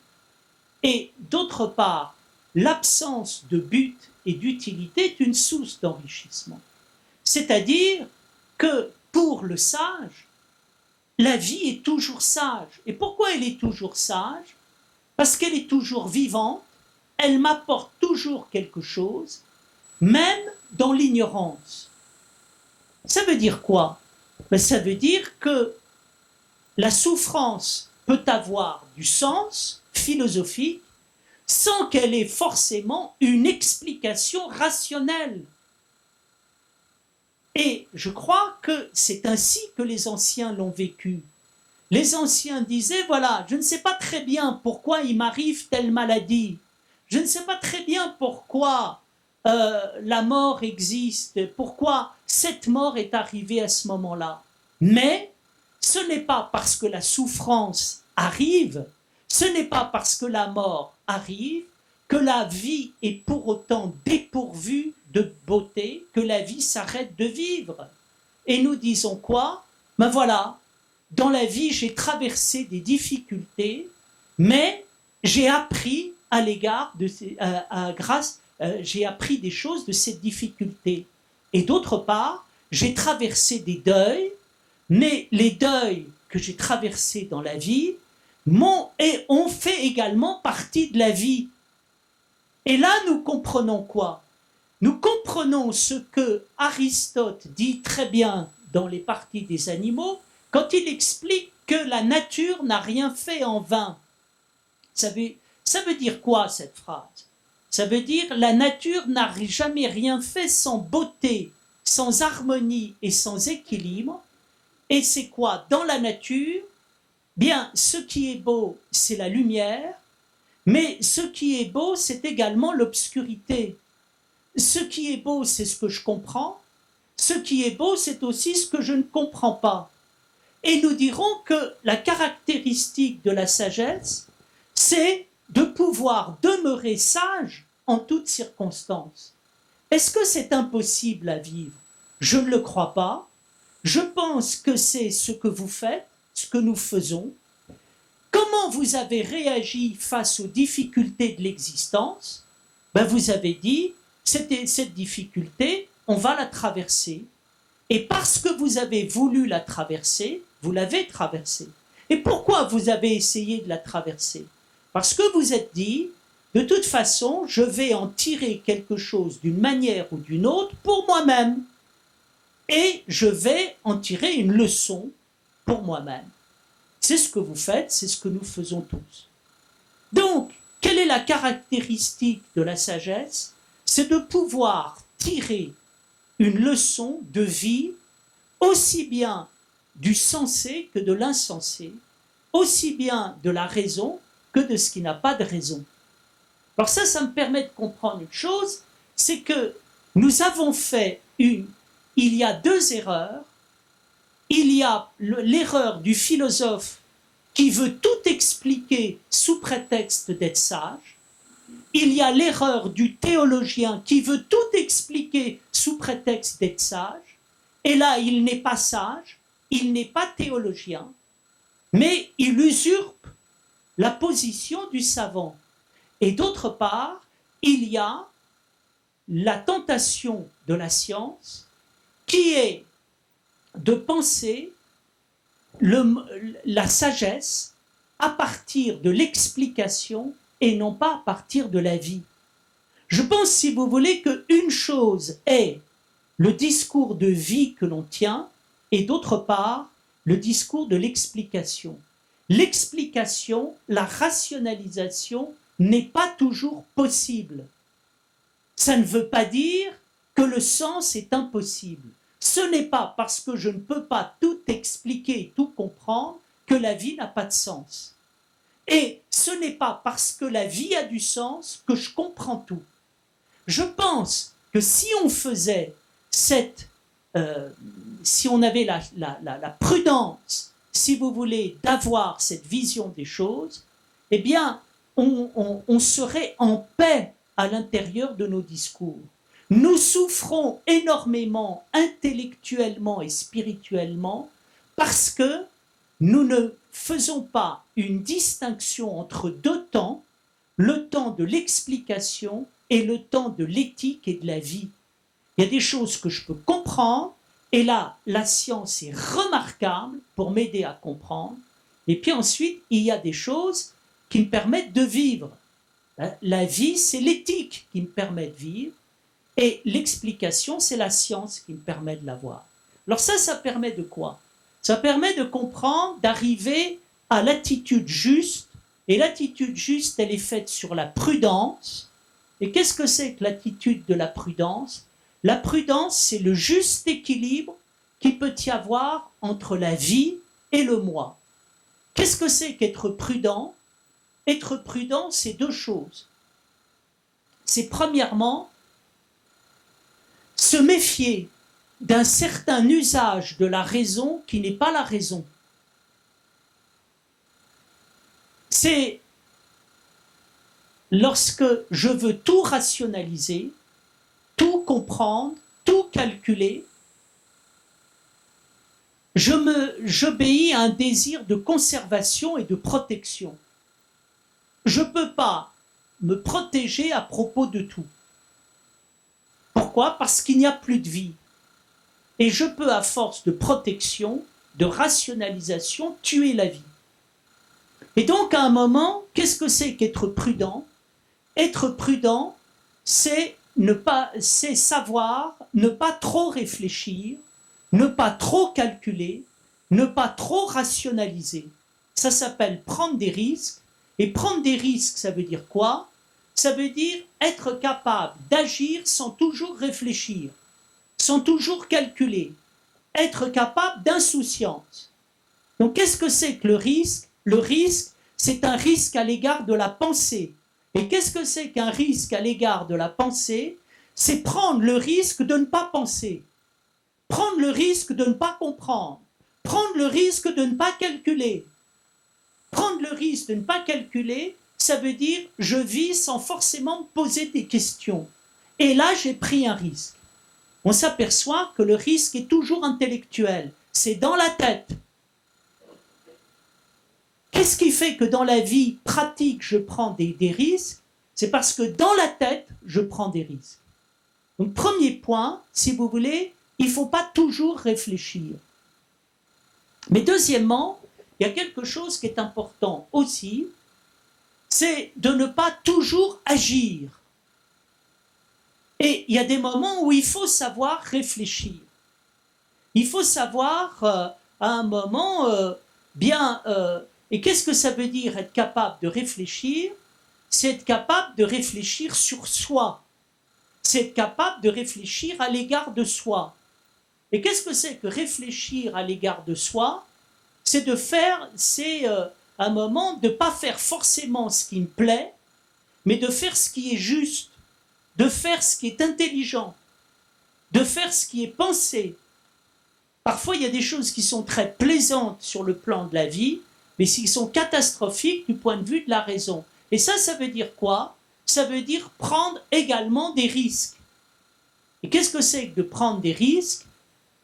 et d'autre part, l'absence de but et d'utilité est une source d'enrichissement. C'est-à-dire que pour le sage, la vie est toujours sage. Et pourquoi elle est toujours sage? Parce qu'elle est toujours vivante, elle m'apporte toujours quelque chose, même dans l'ignorance. Ça veut dire quoi? Ben, ça veut dire que la souffrance peut avoir du sens philosophique sans qu'elle ait forcément une explication rationnelle. Et je crois que c'est ainsi que les anciens l'ont vécu. Les anciens disaient, voilà, je ne sais pas très bien pourquoi il m'arrive telle maladie. Je ne sais pas très bien pourquoi la mort existe, pourquoi cette mort est arrivée à ce moment-là. Mais ce n'est pas parce que la souffrance arrive, ce n'est pas parce que la mort arrive que la vie est pour autant dépourvue de beauté, que la vie s'arrête de vivre. Et nous disons quoi? Ben voilà, dans la vie, j'ai traversé des difficultés, mais j'ai appris à l'égard de j'ai appris des choses de ces difficultés. Et d'autre part, j'ai traversé des deuils, mais les deuils que j'ai traversés dans la vie ont fait également partie de la vie. Et là, nous comprenons quoi? Nous comprenons ce que Aristote dit très bien dans les parties des animaux, quand il explique que la nature n'a rien fait en vain. Ça veut dire quoi cette phrase? Ça veut dire la nature n'a jamais rien fait sans beauté, sans harmonie et sans équilibre. Et c'est quoi? Dans la nature, bien, ce qui est beau, c'est la lumière, mais ce qui est beau, c'est également l'obscurité. Ce qui est beau, c'est ce que je comprends. Ce qui est beau, c'est aussi ce que je ne comprends pas. Et nous dirons que la caractéristique de la sagesse, c'est de pouvoir demeurer sage en toutes circonstances. Est-ce que c'est impossible à vivre? Je ne le crois pas. Je pense que c'est ce que vous faites, ce que nous faisons. Comment vous avez réagi face aux difficultés de l'existence? Ben vous avez dit, cette difficulté, on va la traverser. Et parce que vous avez voulu la traverser, vous l'avez traversée. Et pourquoi vous avez essayé de la traverser? Parce que vous êtes dit, de toute façon, je vais en tirer quelque chose d'une manière ou d'une autre pour moi-même. Et je vais en tirer une leçon pour moi-même. C'est ce que vous faites, c'est ce que nous faisons tous. Donc, quelle est la caractéristique de la sagesse? C'est de pouvoir tirer une leçon de vie aussi bien du sensé que de l'insensé, aussi bien de la raison que de ce qui n'a pas de raison. Alors ça me permet de comprendre une chose, c'est que nous avons fait il y a deux erreurs. Il y a l'erreur du philosophe qui veut tout expliquer sous prétexte d'être sage. Il y a l'erreur du théologien qui veut tout expliquer sous prétexte d'être sage. Et là, il n'est pas sage, il n'est pas théologien, mais il usurpe la position du savant. Et d'autre part, il y a la tentation de la science qui est de penser la sagesse à partir de l'explication et non pas à partir de la vie. Je pense, si vous voulez, qu'une chose est le discours de vie que l'on tient et d'autre part, le discours de l'explication. L'explication, la rationalisation n'est pas toujours possible. Ça ne veut pas dire que le sens est impossible. Ce n'est pas parce que je ne peux pas tout expliquer, tout comprendre, que la vie n'a pas de sens. Et ce n'est pas parce que la vie a du sens que je comprends tout. Je pense que si on faisait si on avait la prudence, si vous voulez, d'avoir cette vision des choses, eh bien, on serait en paix à l'intérieur de nos discours. Nous souffrons énormément intellectuellement et spirituellement parce que nous ne faisons pas une distinction entre deux temps, le temps de l'explication et le temps de l'éthique et de la vie. Il y a des choses que je peux comprendre, et là, la science est remarquable pour m'aider à comprendre. Et puis ensuite, il y a des choses qui me permettent de vivre. La vie, c'est l'éthique qui me permet de vivre, et l'explication, c'est la science qui me permet de l'avoir. Alors ça permet de quoi? Ça permet de comprendre, d'arriver à l'attitude juste, et l'attitude juste, elle est faite sur la prudence. Et qu'est-ce que c'est que l'attitude de la prudence? La prudence, c'est le juste équilibre qu'il peut y avoir entre la vie et le moi. Qu'est-ce que c'est qu'être prudent? Être prudent, c'est deux choses. C'est premièrement se méfier d'un certain usage de la raison qui n'est pas la raison. C'est lorsque je veux tout rationaliser, tout comprendre, tout calculer, j'obéis à un désir de conservation et de protection. Je ne peux pas me protéger à propos de tout. Pourquoi? Parce qu'il n'y a plus de vie. Et je peux, à force de protection, de rationalisation, tuer la vie. Et donc, à un moment, qu'est-ce que c'est qu'être prudent? Être prudent, c'est savoir ne pas trop réfléchir, ne pas trop calculer, ne pas trop rationaliser. Ça s'appelle prendre des risques. Et prendre des risques, ça veut dire quoi? Ça veut dire être capable d'agir sans toujours réfléchir, sans toujours calculer, être capable d'insouciance. Donc qu'est-ce que c'est que le risque? Le risque, c'est un risque à l'égard de la pensée. Et qu'est-ce que c'est qu'un risque à l'égard de la pensée? C'est prendre le risque de ne pas penser, prendre le risque de ne pas comprendre, prendre le risque de ne pas calculer. Prendre le risque de ne pas calculer, ça veut dire je vis sans forcément me poser des questions. Et là, j'ai pris un risque. On s'aperçoit que le risque est toujours intellectuel. C'est dans la tête. Qu'est-ce qui fait que dans la vie pratique, je prends des risques? C'est parce que dans la tête, je prends des risques. Donc, premier point, si vous voulez, il ne faut pas toujours réfléchir. Mais deuxièmement, il y a quelque chose qui est important aussi, c'est de ne pas toujours agir. Et il y a des moments où il faut savoir réfléchir. Il faut savoir, à un moment, et qu'est-ce que ça veut dire être capable de réfléchir? C'est être capable de réfléchir sur soi. C'est être capable de réfléchir à l'égard de soi. Et qu'est-ce que c'est que réfléchir à l'égard de soi? C'est un moment de ne pas faire forcément ce qui me plaît, mais de faire ce qui est juste, de faire ce qui est intelligent, de faire ce qui est pensé. Parfois, il y a des choses qui sont très plaisantes sur le plan de la vie, mais qui sont catastrophiques du point de vue de la raison. Et ça veut dire quoi? Ça veut dire prendre également des risques. Et qu'est-ce que c'est que de prendre des risques?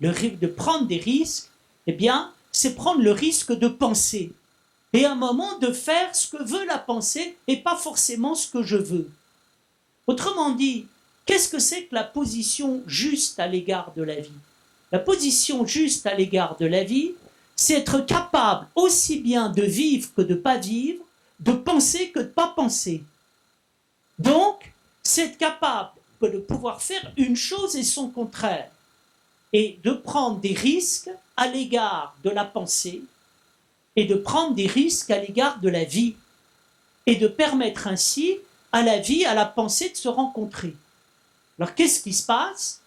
De prendre des risques, eh bien, c'est prendre le risque de penser. Et à un moment, de faire ce que veut la pensée et pas forcément ce que je veux. Autrement dit, qu'est-ce que c'est que la position juste à l'égard de la vie? La position juste à l'égard de la vie, c'est être capable aussi bien de vivre que de ne pas vivre, de penser que de ne pas penser. Donc, c'est être capable de pouvoir faire une chose et son contraire, et de prendre des risques à l'égard de la pensée, et de prendre des risques à l'égard de la vie, et de permettre ainsi à la vie, à la pensée de se rencontrer. Alors qu'est-ce qui se passe?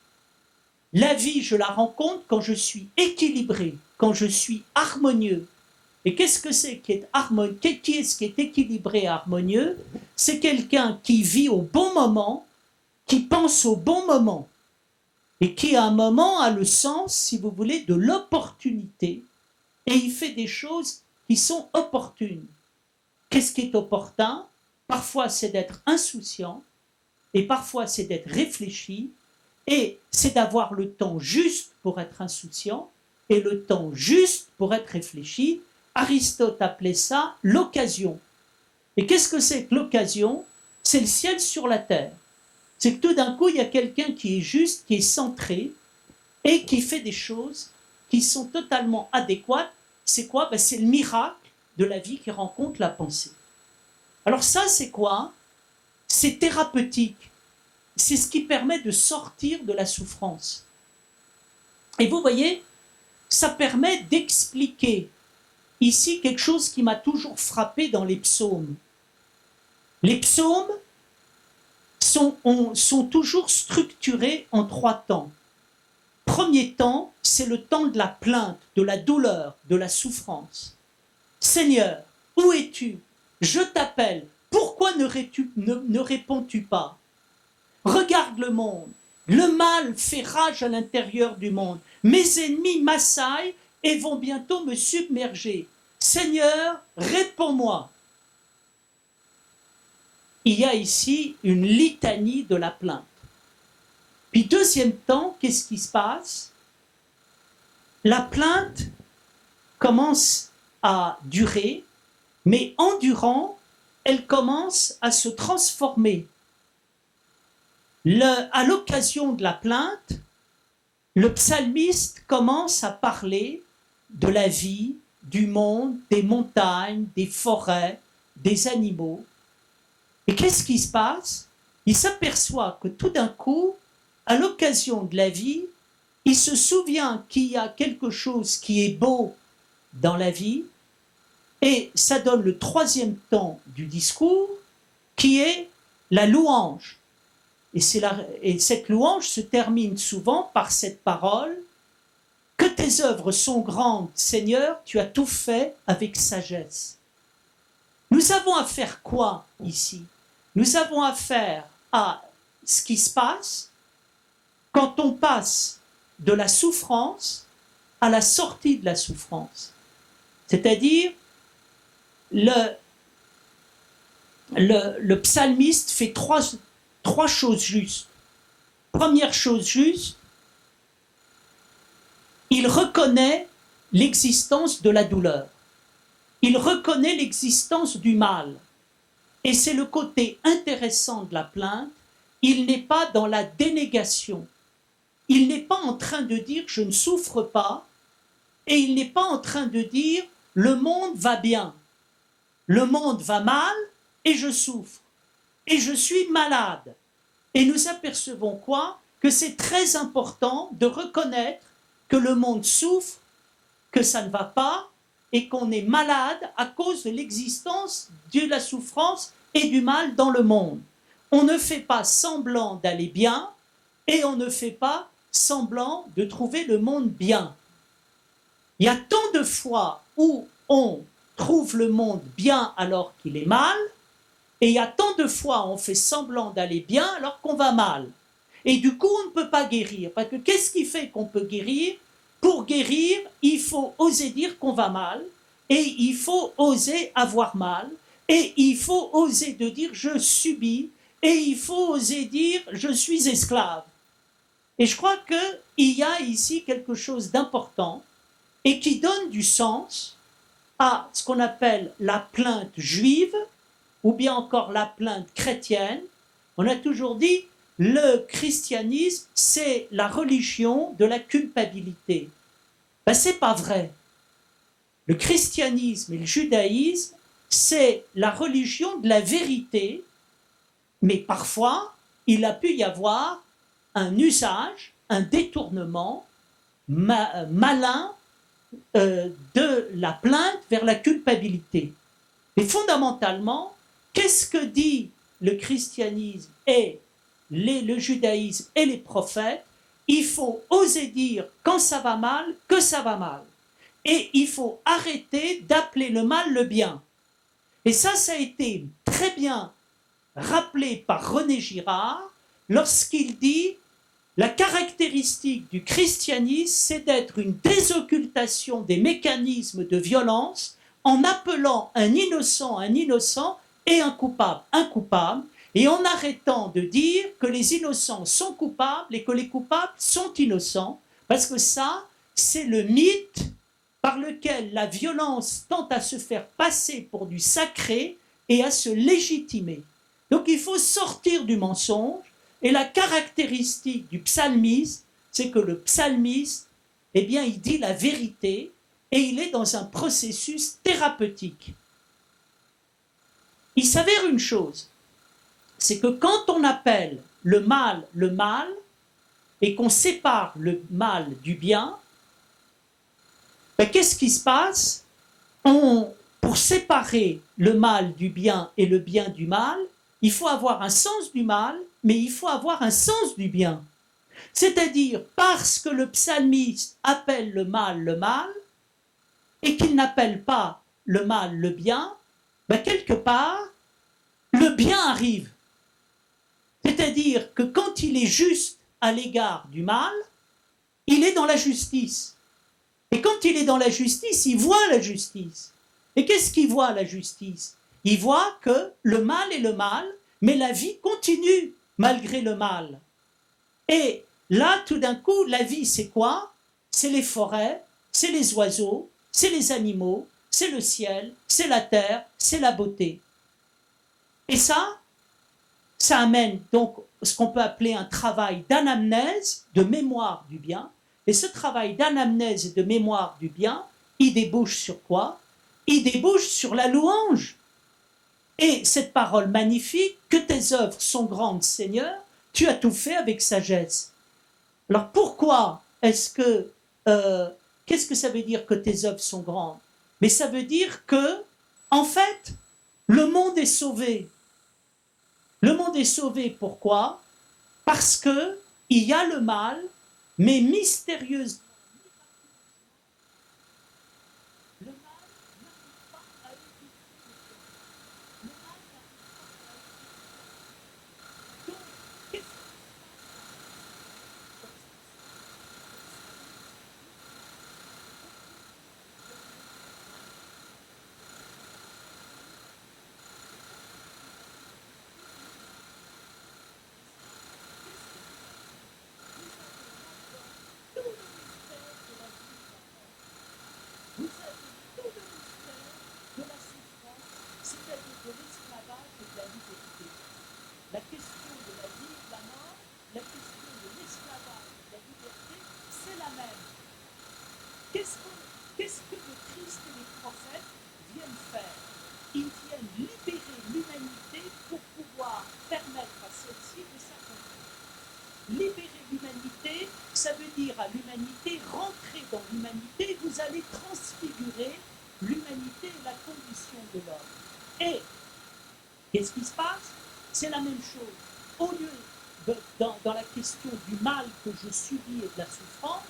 La vie, je la rencontre quand je suis équilibré, quand je suis harmonieux. Et qu'est-ce que c'est qui est harmonieux? Qui est-ce qui est équilibré et harmonieux? C'est quelqu'un qui vit au bon moment, qui pense au bon moment, et qui à un moment a le sens, si vous voulez, de l'opportunité, et il fait des choses qui sont opportunes. Qu'est-ce qui est opportun? Parfois c'est d'être insouciant, et parfois c'est d'être réfléchi, et c'est d'avoir le temps juste pour être insouciant, et le temps juste pour être réfléchi. Aristote appelait ça l'occasion. Et qu'est-ce que c'est que l'occasion? C'est le ciel sur la terre. C'est que tout d'un coup, il y a quelqu'un qui est juste, qui est centré, et qui fait des choses qui sont totalement adéquates. C'est quoi? C'est le miracle de la vie qui rencontre la pensée. Alors ça, c'est quoi? C'est thérapeutique. C'est ce qui permet de sortir de la souffrance. Et vous voyez, ça permet d'expliquer ici quelque chose qui m'a toujours frappé dans les psaumes. Les psaumes sont toujours structurés en 3 temps. Premier temps, c'est le temps de la plainte, de la douleur, de la souffrance. Seigneur, où es-tu? Je t'appelle. Pourquoi ne réponds-tu pas? Regarde le monde. Le mal fait rage à l'intérieur du monde. Mes ennemis m'assaillent et vont bientôt me submerger. Seigneur, réponds-moi. Il y a ici une litanie de la plainte. Puis deuxième temps, qu'est-ce qui se passe? La plainte commence à durer, mais en durant, elle commence à se transformer. À l'occasion de la plainte, le psalmiste commence à parler de la vie, du monde, des montagnes, des forêts, des animaux. Et qu'est-ce qui se passe? Il s'aperçoit que tout d'un coup, à l'occasion de la vie, il se souvient qu'il y a quelque chose qui est beau dans la vie, et ça donne le troisième temps du discours, qui est la louange. Et cette louange se termine souvent par cette parole: que tes œuvres sont grandes, Seigneur, tu as tout fait avec sagesse. Nous avons à faire quoi ici? Nous avons affaire à ce qui se passe quand on passe de la souffrance à la sortie de la souffrance. C'est-à-dire, le psalmiste fait trois choses justes. Première chose juste, il reconnaît l'existence de la douleur. Il reconnaît l'existence du mal. Et c'est le côté intéressant de la plainte. Il n'est pas dans la dénégation. Il n'est pas en train de dire je ne souffre pas, et il n'est pas en train de dire le monde va bien. Le monde va mal et je souffre. Et je suis malade. Et nous apercevons quoi? Que c'est très important de reconnaître que le monde souffre, que ça ne va pas, et qu'on est malade à cause de l'existence de la souffrance et du mal dans le monde. On ne fait pas semblant d'aller bien, et on ne fait pas semblant de trouver le monde bien. Il y a tant de fois où on trouve le monde bien alors qu'il est mal, et il y a tant de fois où on fait semblant d'aller bien alors qu'on va mal. Et du coup, on ne peut pas guérir. Parce que qu'est-ce qui fait qu'on peut guérir? Pour guérir, il faut oser dire qu'on va mal, et il faut oser avoir mal, et il faut oser de dire je subis, et il faut oser dire je suis esclave. Et je crois qu'il y a ici quelque chose d'important et qui donne du sens à ce qu'on appelle la plainte juive ou bien encore la plainte chrétienne. On a toujours dit le christianisme, c'est la religion de la culpabilité. Ben, c'est pas vrai. Le christianisme et le judaïsme, c'est la religion de la vérité, mais parfois, il a pu y avoir un usage, un détournement malin de la plainte vers la culpabilité. Et fondamentalement, qu'est-ce que dit le christianisme et le judaïsme et les prophètes? Il faut oser dire quand ça va mal que ça va mal. Et il faut arrêter d'appeler le mal le bien. Et ça a été très bien rappelé par René Girard lorsqu'il dit la caractéristique du christianisme, c'est d'être une désoccultation des mécanismes de violence en appelant un innocent et un coupable, et en arrêtant de dire que les innocents sont coupables et que les coupables sont innocents, parce que ça, c'est le mythe par lequel la violence tente à se faire passer pour du sacré et à se légitimer. Donc il faut sortir du mensonge. Et la caractéristique du psalmiste, c'est que le psalmiste, eh bien, il dit la vérité et il est dans un processus thérapeutique. Il s'avère une chose, c'est que quand on appelle le mal, et qu'on sépare le mal du bien, ben, qu'est-ce qui se passe? Pour séparer le mal du bien et le bien du mal, il faut avoir un sens du mal, mais il faut avoir un sens du bien. C'est-à-dire, parce que le psalmiste appelle le mal, et qu'il n'appelle pas le mal le bien, ben quelque part, le bien arrive. C'est-à-dire que quand il est juste à l'égard du mal, il est dans la justice. Et quand il est dans la justice, il voit la justice. Et qu'est-ce qu'il voit, la justice? Il voit que le mal est le mal, mais la vie continue malgré le mal. Et là, tout d'un coup, la vie, c'est quoi? C'est les forêts, c'est les oiseaux, c'est les animaux, c'est le ciel, c'est la terre, c'est la beauté. Et ça amène donc ce qu'on peut appeler un travail d'anamnèse, de mémoire du bien. Et ce travail d'anamnèse et de mémoire du bien, il débouche sur quoi? Il débouche sur la louange. Et cette parole magnifique, que tes œuvres sont grandes, Seigneur, tu as tout fait avec sagesse. Alors pourquoi est-ce que... qu'est-ce que ça veut dire que tes œuvres sont grandes? Mais ça veut dire que, en fait, le monde est sauvé. Le monde est sauvé, pourquoi? Parce que il y a le mal, mais mystérieusement, le mal n'arrive pas à éviter le mal n'arrive pas à éviter. Donc, qu'est-ce vous avez tout le mystère de la souffrance, c'est-à-dire de l'esclavage et de la liberté. La question de la vie et de la mort, la question de l'esclavage et de la liberté, c'est la même. Qu'est-ce que le Christ et les prophètes viennent faire? Ils viennent libérer l'humanité pour pouvoir permettre à celle-ci de s'accomplir. Libérer l'humanité, ça veut dire à l'humanité, rentrer dans l'humanité, vous allez transfigurer l'humanité et la condition de l'homme. Et qu'est-ce qui se passe? C'est la même chose. Au lieu dans la question du mal que je subis et de la souffrance,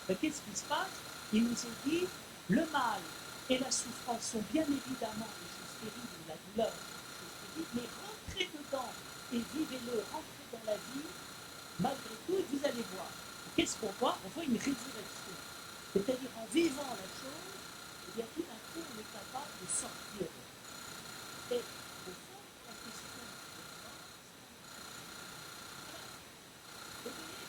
ben, qu'est-ce qui se passe? Il nous est dit, le mal et la souffrance sont bien évidemment des choses terribles, la douleur, des choses terribles, mais rentrez dedans et vivez-le, rentrez dans la vie, malgré tout, et vous allez voir. Qu'est-ce qu'on voit? On voit une résurrection. C'est-à-dire en vivant la chose, eh bien, tout d'un coup, on est capable de sortir. Et au fond, la question de vous voyez,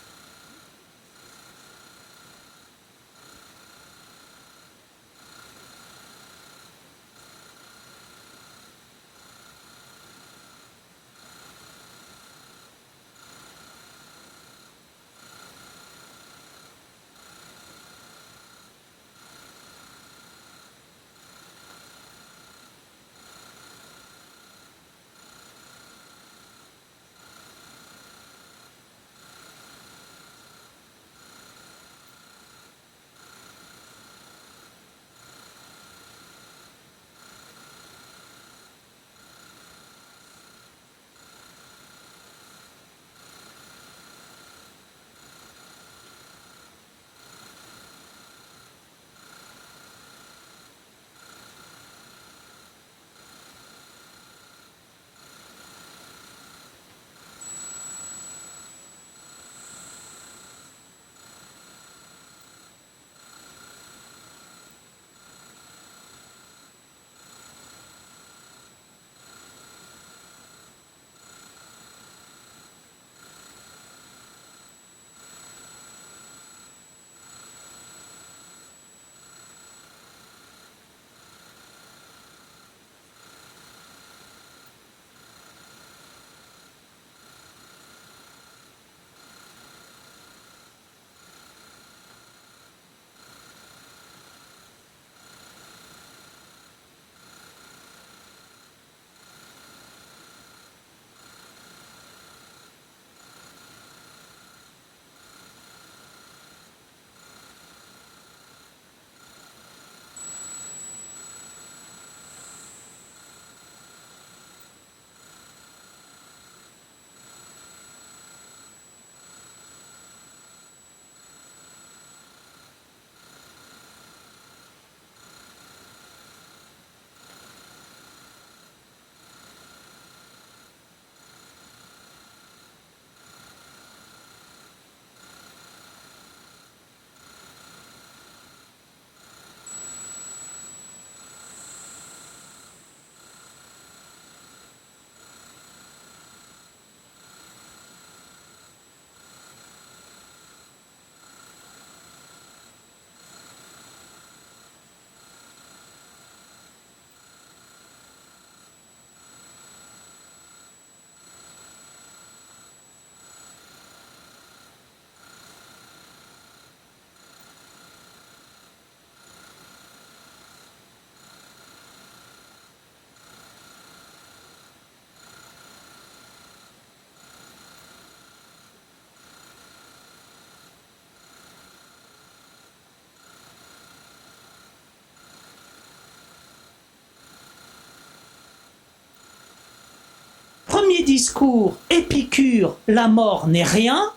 Premier discours, Épicure, la mort n'est rien.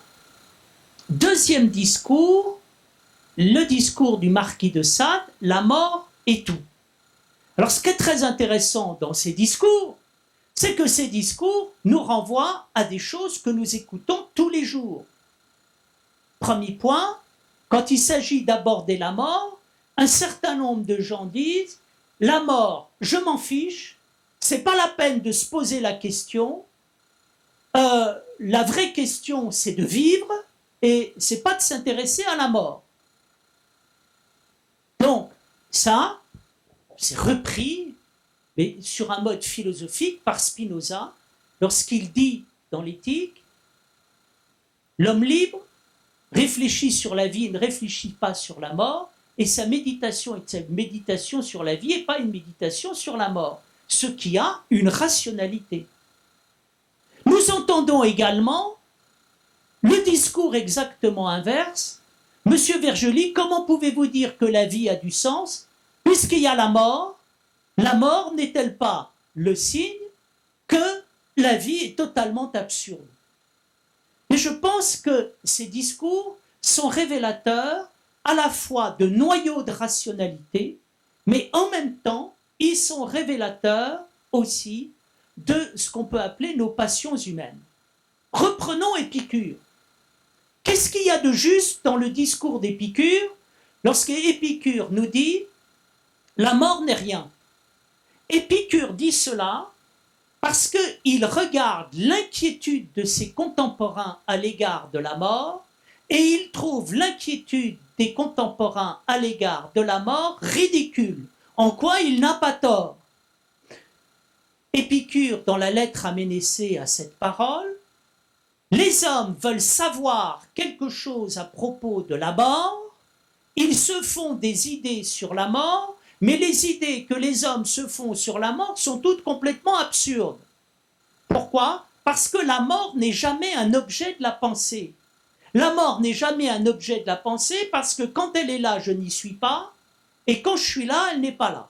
Deuxième discours, le discours du marquis de Sade, la mort est tout. Alors ce qui est très intéressant dans ces discours, c'est que ces discours nous renvoient à des choses que nous écoutons tous les jours. Premier point, quand il s'agit d'aborder la mort, un certain nombre de gens disent « la mort, je m'en fiche, c'est pas la peine de se poser la question, la vraie question c'est de vivre et c'est pas de s'intéresser à la mort ». Donc ça, c'est repris, mais sur un mode philosophique par Spinoza, lorsqu'il dit dans l'Éthique, l'homme libre réfléchit sur la vie et ne réfléchit pas sur la mort, et sa méditation est une méditation sur la vie et pas une méditation sur la mort, ce qui a une rationalité. Nous entendons également le discours exactement inverse. Monsieur Vergely, comment pouvez-vous dire que la vie a du sens puisqu'il y a la mort? La mort n'est-elle pas le signe que la vie est totalement absurde? Et je pense que ces discours sont révélateurs à la fois de noyaux de rationalité, mais en même temps, ils sont révélateurs aussi de ce qu'on peut appeler nos passions humaines. Reprenons Épicure. Qu'est-ce qu'il y a de juste dans le discours d'Épicure lorsqu'Épicure nous dit « la mort n'est rien ». Épicure dit cela parce qu'il regarde l'inquiétude de ses contemporains à l'égard de la mort et il trouve l'inquiétude des contemporains à l'égard de la mort ridicule, en quoi il n'a pas tort. Épicure, dans la lettre à Ménécée, a cette parole: les hommes veulent savoir quelque chose à propos de la mort, ils se font des idées sur la mort, mais les idées que les hommes se font sur la mort sont toutes complètement absurdes. Pourquoi? Parce que la mort n'est jamais un objet de la pensée. La mort n'est jamais un objet de la pensée parce que quand elle est là, je n'y suis pas, et quand je suis là, elle n'est pas là.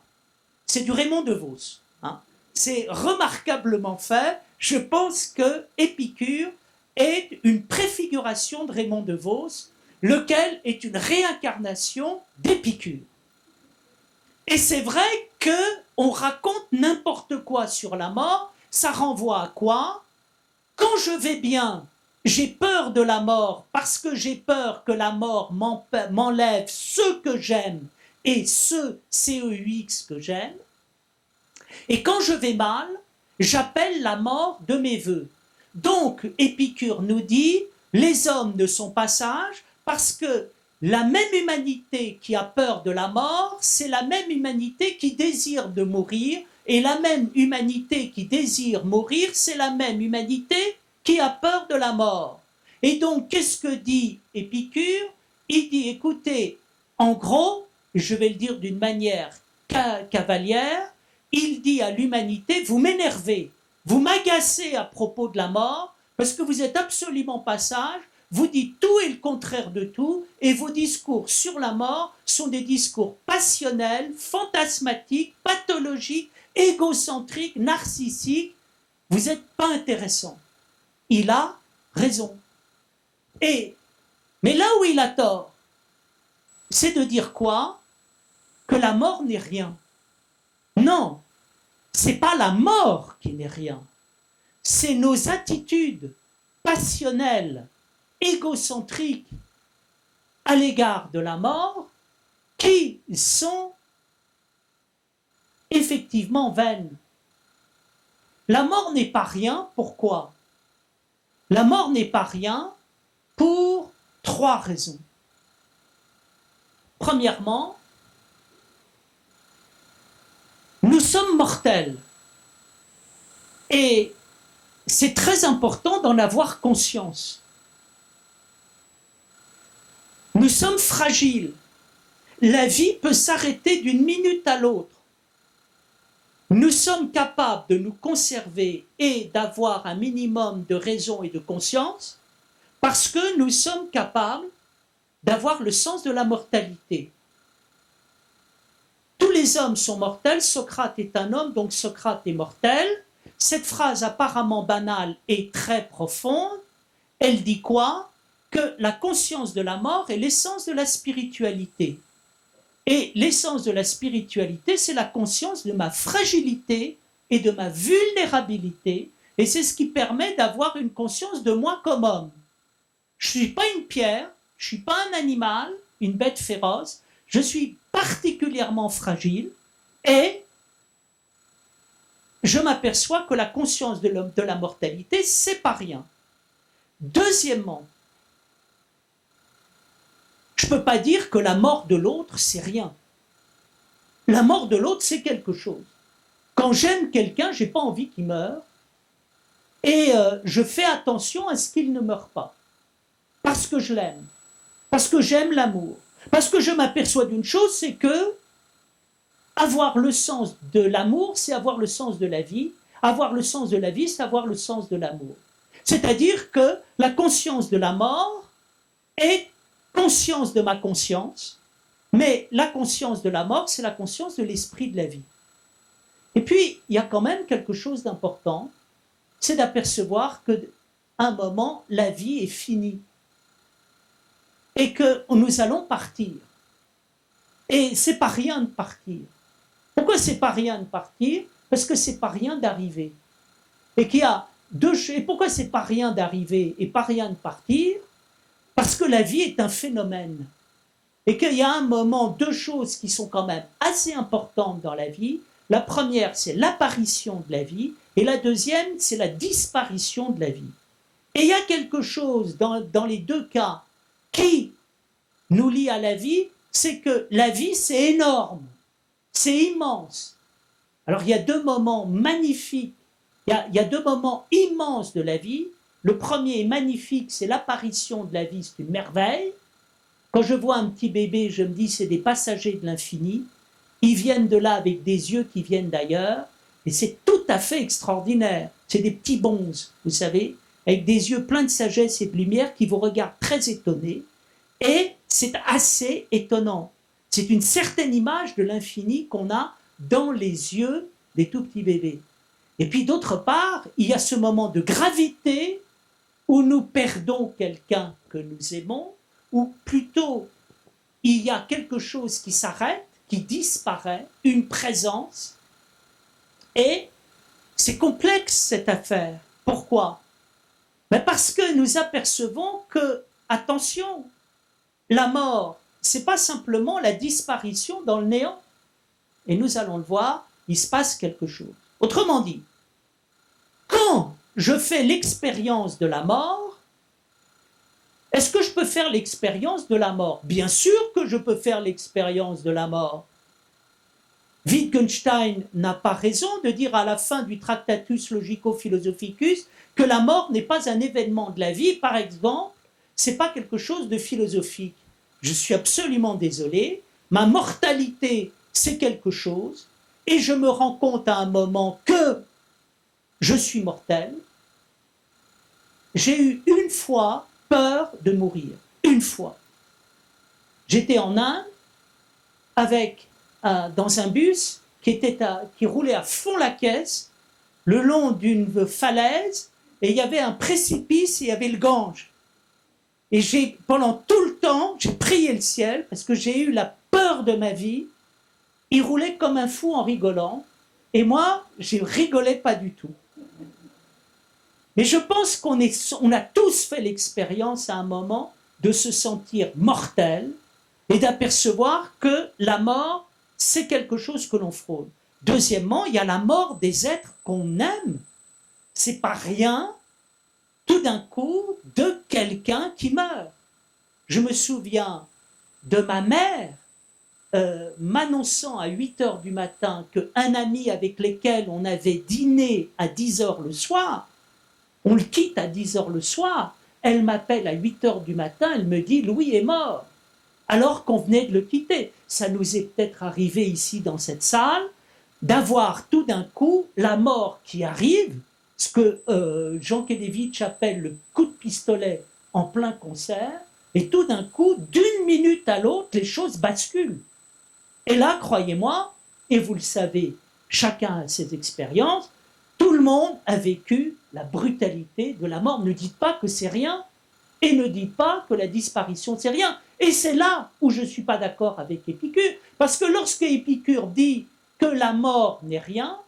C'est du Raymond DeVos. Hein. C'est remarquablement fait. Je pense que Épicure est une préfiguration de Raymond DeVos, lequel est une réincarnation d'Épicure. Et c'est vrai qu'on raconte n'importe quoi sur la mort, ça renvoie à quoi? Quand je vais bien, j'ai peur de la mort parce que j'ai peur que la mort m'enlève ce que j'aime et ce CEUX que j'aime. Et quand je vais mal, j'appelle la mort de mes voeux. Donc, Épicure nous dit, les hommes ne sont pas sages parce que la même humanité qui a peur de la mort, c'est la même humanité qui désire de mourir, et la même humanité qui désire mourir, c'est la même humanité qui a peur de la mort. Et donc, qu'est-ce que dit Épicure? Il dit, écoutez, en gros, je vais le dire d'une manière cavalière, il dit à l'humanité, vous m'énervez, vous m'agacez à propos de la mort, parce que vous êtes absolument pas sage, vous dites tout et le contraire de tout, et vos discours sur la mort sont des discours passionnels, fantasmatiques, pathologiques, égocentriques, narcissiques. Vous n'êtes pas intéressant. Il a raison. Mais là où il a tort, c'est de dire quoi? Que la mort n'est rien. Non, c'est pas la mort qui n'est rien. C'est nos attitudes passionnelles, égocentriques à l'égard de la mort qui sont effectivement vaines. La mort n'est pas rien, pourquoi? La mort n'est pas rien pour 3 raisons. Premièrement, nous sommes mortels et c'est très important d'en avoir conscience. Nous sommes fragiles. La vie peut s'arrêter d'une minute à l'autre. Nous sommes capables de nous conserver et d'avoir un minimum de raison et de conscience parce que nous sommes capables d'avoir le sens de la mortalité. Tous les hommes sont mortels, Socrate est un homme, donc Socrate est mortel. cette phrase apparemment banale est très profonde. Elle dit quoi? Que la conscience de la mort est l'essence de la spiritualité. Et l'essence de la spiritualité, c'est la conscience de ma fragilité et de ma vulnérabilité. Et c'est ce qui permet d'avoir une conscience de moi comme homme. Je ne suis pas une pierre, je ne suis pas un animal, une bête féroce. Je suis particulièrement fragile et je m'aperçois que la conscience de la mortalité, c'est pas rien. Deuxièmement, je ne peux pas dire que la mort de l'autre, c'est rien. La mort de l'autre, c'est quelque chose. Quand j'aime quelqu'un, je n'ai pas envie qu'il meure et je fais attention à ce qu'il ne meure pas. Parce que je l'aime, parce que j'aime l'amour, parce que je m'aperçois d'une chose, c'est que avoir le sens de l'amour, c'est avoir le sens de la vie. Avoir le sens de la vie, c'est avoir le sens de l'amour. C'est-à-dire que la conscience de la mort est conscience de ma conscience, mais la conscience de la mort, c'est la conscience de l'esprit de la vie. Et puis, il y a quand même quelque chose d'important, c'est d'apercevoir qu'à un moment, la vie est finie et que nous allons partir. Et c'est pas rien de partir. Pourquoi c'est pas rien de partir? Parce que c'est pas rien d'arriver. Et qu'il y a deux choses. Et pourquoi c'est pas rien d'arriver et pas rien de partir? Parce que la vie est un phénomène. Et qu'il y a un moment, deux choses qui sont quand même assez importantes dans la vie. La première, c'est l'apparition de la vie. Et la deuxième, c'est la disparition de la vie. Et il y a quelque chose dans les deux cas qui nous lie à la vie, c'est que la vie, c'est énorme, c'est immense. Alors il y a deux moments magnifiques, il y a deux moments immenses de la vie. Le premier est magnifique, c'est l'apparition de la vie, c'est une merveille. Quand je vois un petit bébé, je me dis c'est des passagers de l'infini. Ils viennent de là avec des yeux qui viennent d'ailleurs, et c'est tout à fait extraordinaire. C'est des petits bonzes, vous savez, avec des yeux pleins de sagesse et de lumière qui vous regardent très étonnés. Et c'est assez étonnant. C'est une certaine image de l'infini qu'on a dans les yeux des tout petits bébés. Et puis d'autre part, il y a ce moment de gravité où nous perdons quelqu'un que nous aimons, ou plutôt il y a quelque chose qui s'arrête, qui disparaît, une présence. Et c'est complexe cette affaire. Pourquoi? Parce que nous apercevons que, attention, la mort, ce n'est pas simplement la disparition dans le néant. Et nous allons le voir, il se passe quelque chose. Autrement dit, quand je fais l'expérience de la mort, est-ce que je peux faire l'expérience de la mort? Bien sûr que je peux faire l'expérience de la mort. Wittgenstein n'a pas raison de dire à la fin du Tractatus Logico-Philosophicus que la mort n'est pas un événement de la vie, par exemple, ce n'est pas quelque chose de philosophique. Je suis absolument désolé, ma mortalité, c'est quelque chose, et je me rends compte à un moment que je suis mortel. J'ai eu une fois peur de mourir, une fois. J'étais en Inde dans un bus qui roulait à fond la caisse, le long d'une falaise, et il y avait un précipice et il y avait le Gange. Et pendant tout le temps, j'ai prié le ciel parce que j'ai eu la peur de ma vie. Il roulait comme un fou en rigolant. Et moi, je rigolais pas du tout. Mais je pense qu'on a tous fait l'expérience à un moment de se sentir mortel et d'apercevoir que la mort, c'est quelque chose que l'on frôle. Deuxièmement, il y a la mort des êtres qu'on aime. C'est pas rien, tout d'un coup, de quelqu'un qui meurt. Je me souviens de ma mère m'annonçant à 8h du matin qu'un ami avec lequel on avait dîné à 10h le soir, on le quitte à 10h le soir, elle m'appelle à 8h du matin, elle me dit « Louis est mort », alors qu'on venait de le quitter. Ça nous est peut-être arrivé ici dans cette salle, d'avoir tout d'un coup la mort qui arrive, ce que Jean Kelevitch appelle le coup de pistolet en plein concert, et tout d'un coup, d'une minute à l'autre, les choses basculent. Et là, croyez-moi, et vous le savez, chacun a ses expériences, tout le monde a vécu la brutalité de la mort. Ne dites pas que c'est rien et ne dites pas que la disparition c'est rien. Et c'est là où je ne suis pas d'accord avec Épicure, parce que lorsque Épicure dit que la mort n'est rien,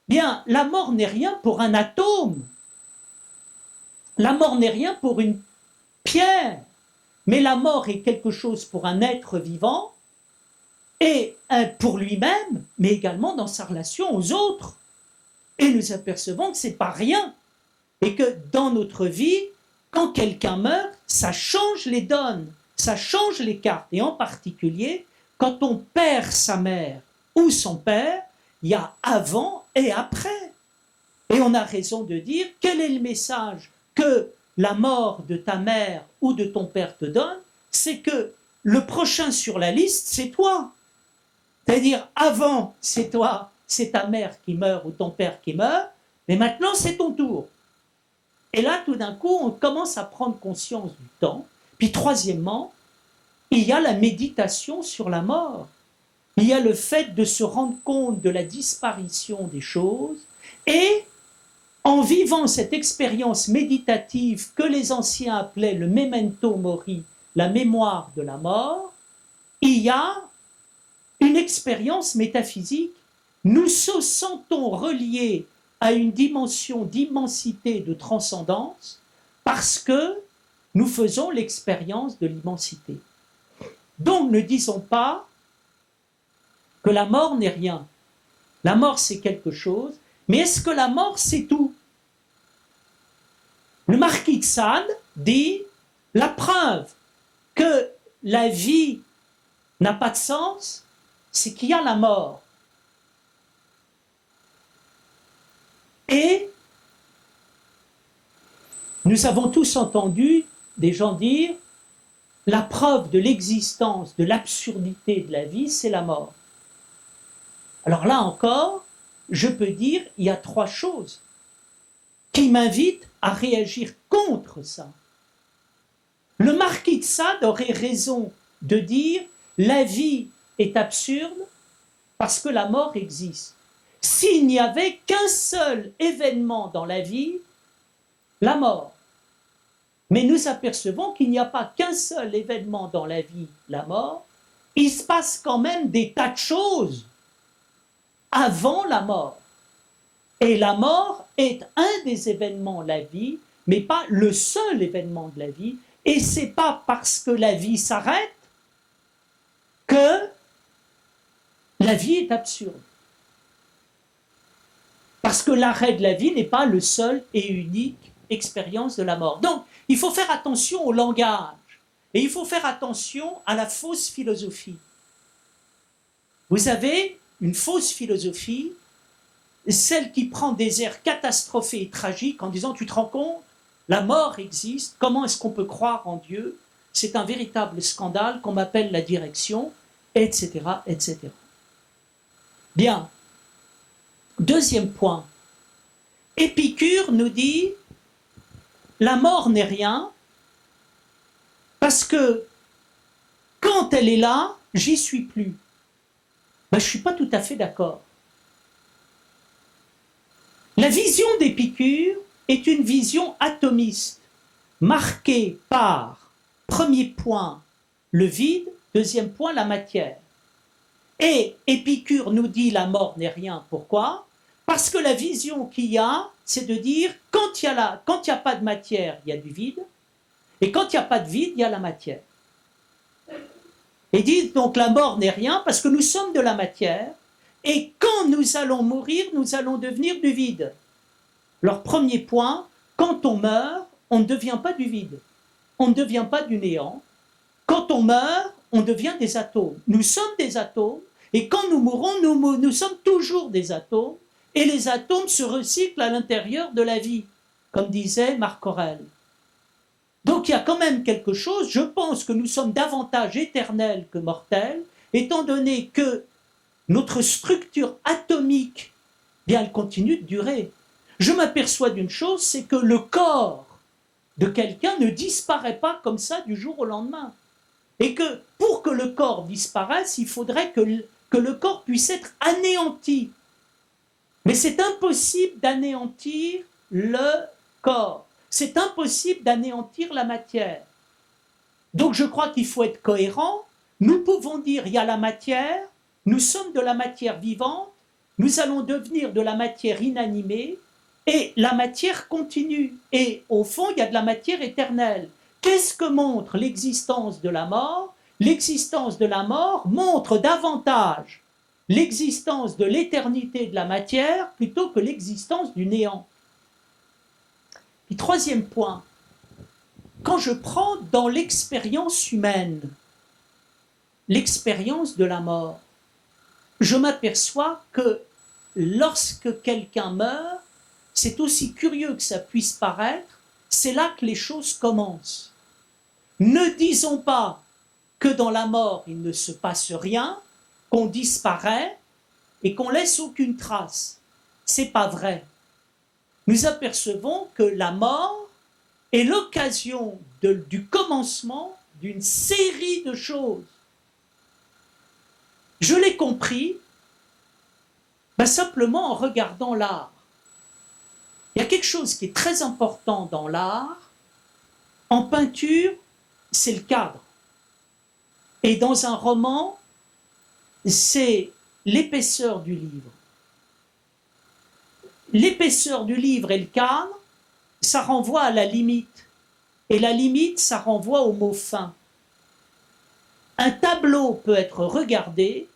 bien, la mort n'est rien pour un atome, la mort n'est rien pour une pierre, mais la mort est quelque chose pour un être vivant et pour lui-même, mais également dans sa relation aux autres. Et nous apercevons que ce n'est pas rien, et que dans notre vie, quand quelqu'un meurt, ça change les donnes, ça change les cartes, et en particulier, quand on perd sa mère ou son père, il y a avant et après. Et on a raison de dire, quel est le message que la mort de ta mère ou de ton père te donne? C'est que le prochain sur la liste, c'est toi. C'est-à-dire, avant, c'est toi, c'est ta mère qui meurt ou ton père qui meurt, mais maintenant, c'est ton tour. Et là, tout d'un coup, on commence à prendre conscience du temps. Puis, troisièmement, il y a la méditation sur la mort. Il y a le fait de se rendre compte de la disparition des choses et en vivant cette expérience méditative que les anciens appelaient le memento mori, la mémoire de la mort, il y a une expérience métaphysique. Nous se sentons reliés à une dimension d'immensité, de transcendance, parce que nous faisons l'expérience de l'immensité. Donc ne disons pas que la mort n'est rien. La mort, c'est quelque chose, mais est-ce que la mort, c'est tout? Le marquis de Sade dit, la preuve que la vie n'a pas de sens, c'est qu'il y a la mort. Et nous avons tous entendu des gens dire, la preuve de l'existence, de l'absurdité de la vie, c'est la mort. Alors là encore, je peux dire, il y a trois choses qui m'invitent à réagir contre ça. Le marquis de Sade aurait raison de dire, la vie est absurde parce que la mort existe. S'il n'y avait qu'un seul événement dans la vie, la mort. Mais nous apercevons qu'il n'y a pas qu'un seul événement dans la vie, la mort. Il se passe quand même des tas de choses avant la mort. Et la mort est un des événements de la vie, mais pas le seul événement de la vie. Et c'est pas parce que la vie s'arrête que la vie est absurde. Parce que l'arrêt de la vie n'est pas le seul et unique expérience de la mort. Donc, il faut faire attention au langage et il faut faire attention à la fausse philosophie. Vous avez une fausse philosophie, celle qui prend des airs catastrophés et tragiques en disant « tu te rends compte, la mort existe, comment est-ce qu'on peut croire en Dieu? C'est un véritable scandale qu'on m'appelle la direction, etc., etc. » Bien. Deuxième point. Épicure nous dit la mort n'est rien parce que quand elle est là, j'y suis plus. Ben, je ne suis pas tout à fait d'accord. La vision d'Épicure est une vision atomiste, marquée par, premier point, le vide, deuxième point, la matière. Et Épicure nous dit la mort n'est rien. Pourquoi? Parce que la vision qu'il y a, c'est de dire quand il n'y a pas de matière, il y a du vide, et quand il n'y a pas de vide, il y a la matière. Et dit donc la mort n'est rien parce que nous sommes de la matière, et quand nous allons mourir, nous allons devenir du vide. Alors premier point, quand on meurt, on ne devient pas du vide, on ne devient pas du néant. Quand on meurt, on devient des atomes. Nous sommes des atomes, et quand nous mourrons, nous sommes toujours des atomes, et les atomes se recyclent à l'intérieur de la vie, comme disait Marc Aurèle. Donc il y a quand même quelque chose, je pense que nous sommes davantage éternels que mortels, étant donné que notre structure atomique, bien, elle continue de durer. Je m'aperçois d'une chose, c'est que le corps de quelqu'un ne disparaît pas comme ça du jour au lendemain. Et que pour que le corps disparaisse, il faudrait que le corps puisse être anéanti. Mais c'est impossible d'anéantir le corps. C'est impossible d'anéantir la matière. Donc je crois qu'il faut être cohérent. Nous pouvons dire il y a la matière, nous sommes de la matière vivante, nous allons devenir de la matière inanimée, et la matière continue. Et au fond, il y a de la matière éternelle. Qu'est-ce que montre l'existence de la mort? L'existence de la mort montre davantage l'existence de l'éternité de la matière plutôt que l'existence du néant. Et troisième point, quand je prends dans l'expérience humaine l'expérience de la mort, je m'aperçois que lorsque quelqu'un meurt, c'est aussi curieux que ça puisse paraître, c'est là que les choses commencent. Ne disons pas que dans la mort il ne se passe rien, qu'on disparaît et qu'on laisse aucune trace. C'est pas vrai. Nous apercevons que la mort est l'occasion du commencement d'une série de choses. Je l'ai compris simplement en regardant l'art. Il y a quelque chose qui est très important dans l'art. En peinture, c'est le cadre. Et dans un roman, c'est l'épaisseur du livre. L'épaisseur du livre et le cadre, ça renvoie à la limite. Et la limite, ça renvoie au mot fin. Un tableau peut être regardé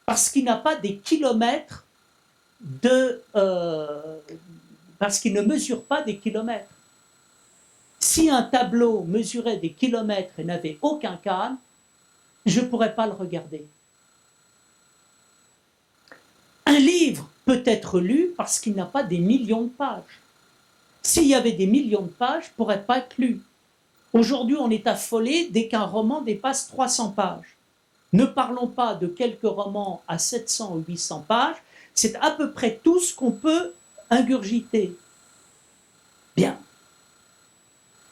parce qu'il n'a pas des kilomètres parce qu'il ne mesure pas des kilomètres. Si un tableau mesurait des kilomètres et n'avait aucun cadre, je ne pourrais pas le regarder. Un livre peut être lu parce qu'il n'a pas des millions de pages. S'il y avait des millions de pages, il ne pourrait pas être lu. Aujourd'hui, on est affolé dès qu'un roman dépasse 300 pages. Ne parlons pas de quelques romans à 700 ou 800 pages, c'est à peu près tout ce qu'on peut ingurgiter. Bien.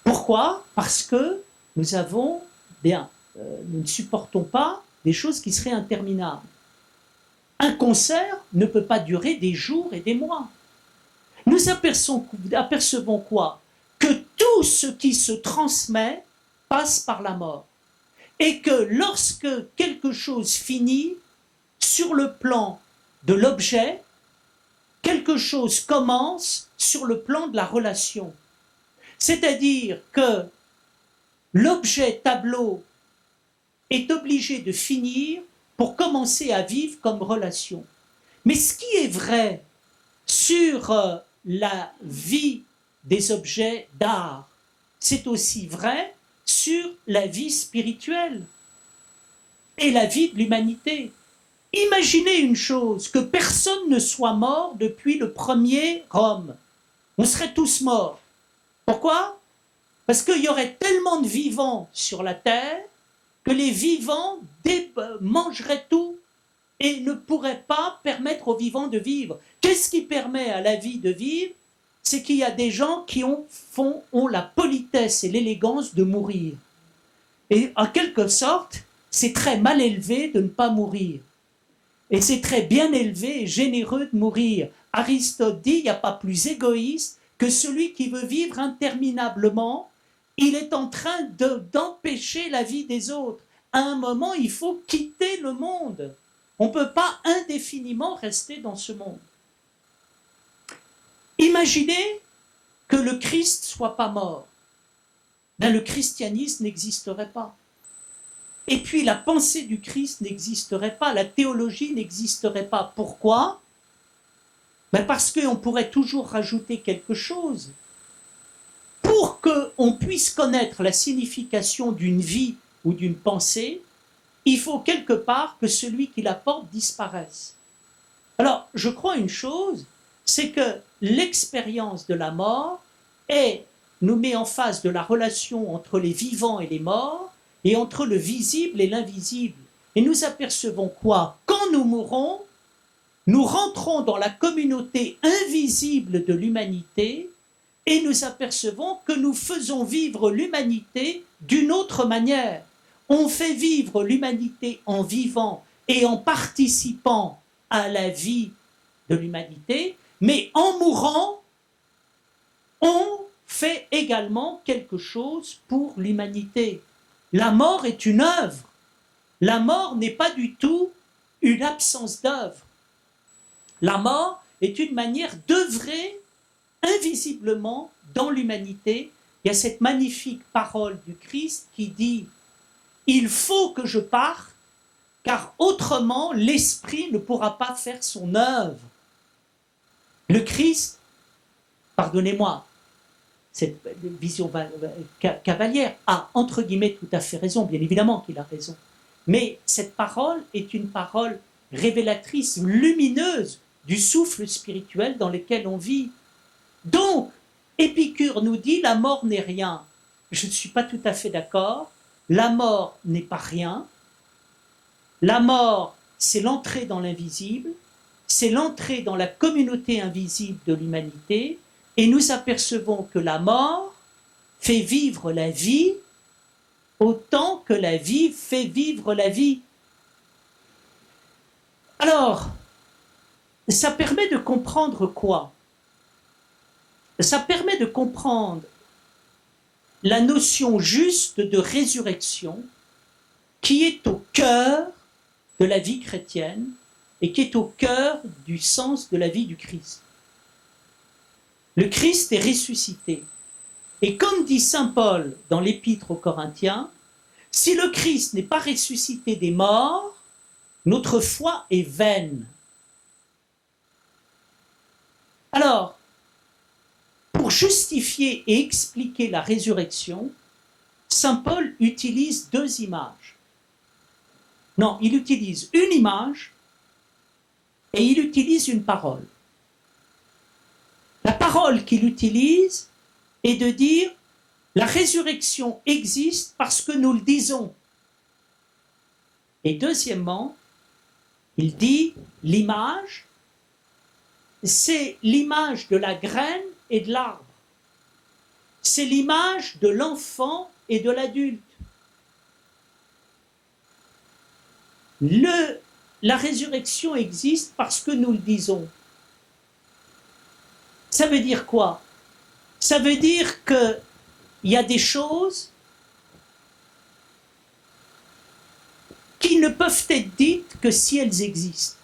Pourquoi? Parce que nous ne supportons pas des choses qui seraient interminables. Un concert ne peut pas durer des jours et des mois. Nous apercevons quoi? Que tout ce qui se transmet passe par la mort. Et que lorsque quelque chose finit, sur le plan de l'objet, quelque chose commence sur le plan de la relation. C'est-à-dire que l'objet tableau est obligé de finir pour commencer à vivre comme relation. Mais ce qui est vrai sur la vie des objets d'art, c'est aussi vrai sur la vie spirituelle et la vie de l'humanité. Imaginez une chose, que personne ne soit mort depuis le premier homme. On serait tous morts. Pourquoi? Parce qu'il y aurait tellement de vivants sur la terre que les vivants mangeraient tout et ne pourraient pas permettre aux vivants de vivre. Qu'est-ce qui permet à la vie de vivre? C'est qu'il y a des gens qui ont la politesse et l'élégance de mourir. Et en quelque sorte, c'est très mal élevé de ne pas mourir. Et c'est très bien élevé et généreux de mourir. Aristote dit, il n'y a pas plus égoïste que celui qui veut vivre interminablement. Il est en train d'empêcher la vie des autres. À un moment, il faut quitter le monde. On ne peut pas indéfiniment rester dans ce monde. Imaginez que le Christ ne soit pas mort. Le christianisme n'existerait pas. Et puis la pensée du Christ n'existerait pas, la théologie n'existerait pas. Pourquoi? Parce qu'on pourrait toujours rajouter quelque chose. Pour qu'on puisse connaître la signification d'une vie ou d'une pensée, il faut quelque part que celui qui la porte disparaisse. Alors, je crois une chose, c'est que l'expérience de la mort nous met en face de la relation entre les vivants et les morts, et entre le visible et l'invisible. Et nous apercevons quoi? Quand nous mourrons, nous rentrons dans la communauté invisible de l'humanité et nous apercevons que nous faisons vivre l'humanité d'une autre manière. On fait vivre l'humanité en vivant et en participant à la vie de l'humanité, mais en mourant, on fait également quelque chose pour l'humanité. La mort est une œuvre. La mort n'est pas du tout une absence d'œuvre. La mort est une manière d'œuvrer invisiblement dans l'humanité. Il y a cette magnifique parole du Christ qui dit « Il faut que je parte, car autrement l'Esprit ne pourra pas faire son œuvre. » Le Christ, pardonnez-moi, cette vision cavalière a, entre guillemets, tout à fait raison, bien évidemment qu'il a raison. Mais cette parole est une parole révélatrice, lumineuse du souffle spirituel dans lequel on vit. Donc, Épicure nous dit la mort n'est rien. Je ne suis pas tout à fait d'accord. La mort n'est pas rien. La mort, c'est l'entrée dans l'invisible, c'est l'entrée dans la communauté invisible de l'humanité, et nous apercevons que la mort fait vivre la vie autant que la vie fait vivre la vie. Alors, ça permet de comprendre quoi? Ça permet de comprendre la notion juste de résurrection qui est au cœur de la vie chrétienne et qui est au cœur du sens de la vie du Christ. Le Christ est ressuscité. Et comme dit saint Paul dans l'Épître aux Corinthiens, si le Christ n'est pas ressuscité des morts, notre foi est vaine. Alors, pour justifier et expliquer la résurrection, saint Paul utilise deux images. Non, il utilise une image et il utilise une parole. La parole qu'il utilise est de dire la résurrection existe parce que nous le disons. Et deuxièmement, il dit l'image, c'est l'image de la graine et de l'arbre. C'est l'image de l'enfant et de l'adulte. La résurrection existe parce que nous le disons. Ça veut dire quoi? Ça veut dire qu'il y a des choses qui ne peuvent être dites que si elles existent.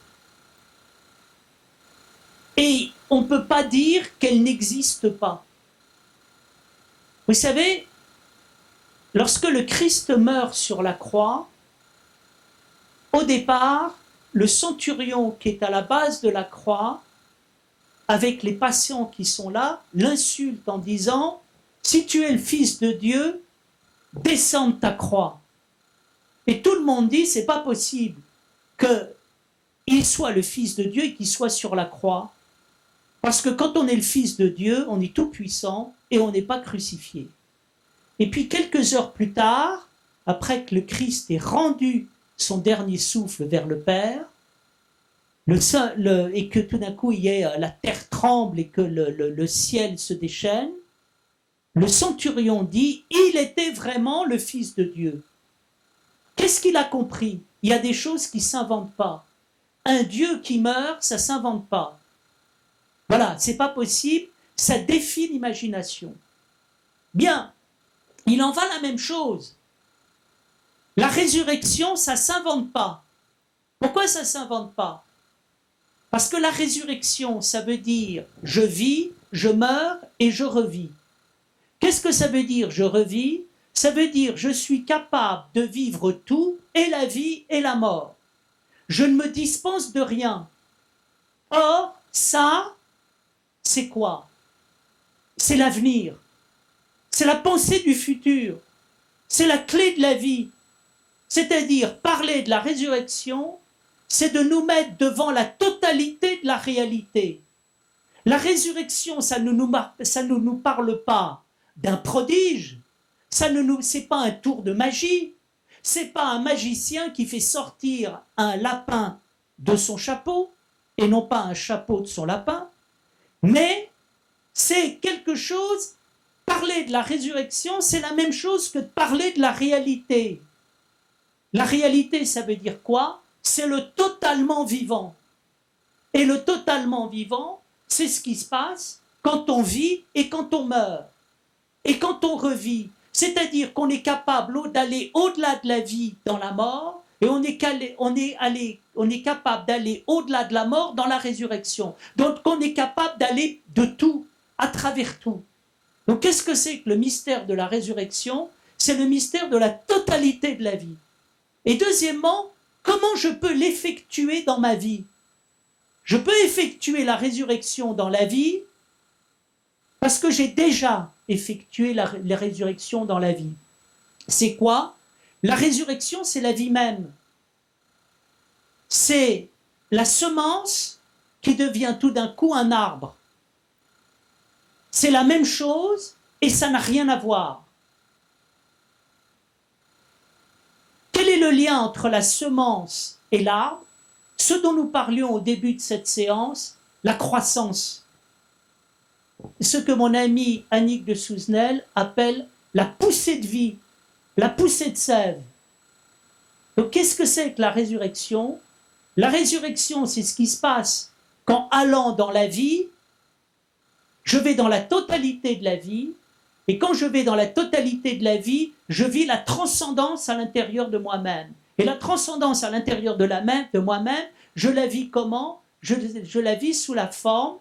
Et on ne peut pas dire qu'elles n'existent pas. Vous savez, lorsque le Christ meurt sur la croix, au départ, le centurion qui est à la base de la croix, avec les patients qui sont là, l'insulte en disant « Si tu es le Fils de Dieu, descends de ta croix. » Et tout le monde dit « C'est pas possible qu'il soit le Fils de Dieu et qu'il soit sur la croix. » Parce que quand on est le Fils de Dieu, on est tout puissant et on n'est pas crucifié. Et puis quelques heures plus tard, après que le Christ ait rendu son dernier souffle vers le Père, et que tout d'un coup la terre tremble et que le ciel se déchaîne, le centurion dit « Il était vraiment le Fils de Dieu ». Qu'est-ce qu'il a compris? Il y a des choses qui ne s'inventent pas. Un Dieu qui meurt, ça ne s'invente pas. Voilà, c'est pas possible, ça défie l'imagination. Bien, il en va la même chose. La résurrection, ça ne s'invente pas. Pourquoi ça ne s'invente pas? Parce que la résurrection, ça veut dire je vis, je meurs et je revis. Qu'est-ce que ça veut dire je revis? Ça veut dire je suis capable de vivre tout, et la vie et la mort. Je ne me dispense de rien. Or, ça, c'est quoi? C'est l'avenir. C'est la pensée du futur. C'est la clé de la vie. C'est-à-dire, parler de la résurrection, c'est de nous mettre devant la totalité de la réalité. La résurrection, ça ne nous parle pas d'un prodige, c'est pas un tour de magie, c'est pas un magicien qui fait sortir un lapin de son chapeau, et non pas un chapeau de son lapin, mais c'est quelque chose, parler de la résurrection, c'est la même chose que de parler de la réalité. La réalité, ça veut dire quoi? C'est le totalement vivant. Et le totalement vivant, c'est ce qui se passe quand on vit et quand on meurt. Et quand on revit, c'est-à-dire qu'on est capable d'aller au-delà de la vie dans la mort, et on est capable d'aller au-delà de la mort dans la résurrection. Donc on est capable d'aller de tout, à travers tout. Donc qu'est-ce que c'est que le mystère de la résurrection? C'est le mystère de la totalité de la vie. Et deuxièmement, comment je peux l'effectuer dans ma vie? Je peux effectuer la résurrection dans la vie parce que j'ai déjà effectué la résurrection dans la vie. C'est quoi? La résurrection, c'est la vie même. C'est la semence qui devient tout d'un coup un arbre. C'est la même chose et ça n'a rien à voir. Quel est le lien entre la semence et l'arbre? Ce dont nous parlions au début de cette séance, la croissance. Ce que mon ami Annick de Souzenel appelle la poussée de vie, la poussée de sève. Donc qu'est-ce que c'est que la résurrection? La résurrection, c'est ce qui se passe quand, allant dans la vie, je vais dans la totalité de la vie, et quand je vais dans la totalité de la vie, je vis la transcendance à l'intérieur de moi-même. Et la transcendance à l'intérieur de moi-même, je la vis comment? Je la vis sous la forme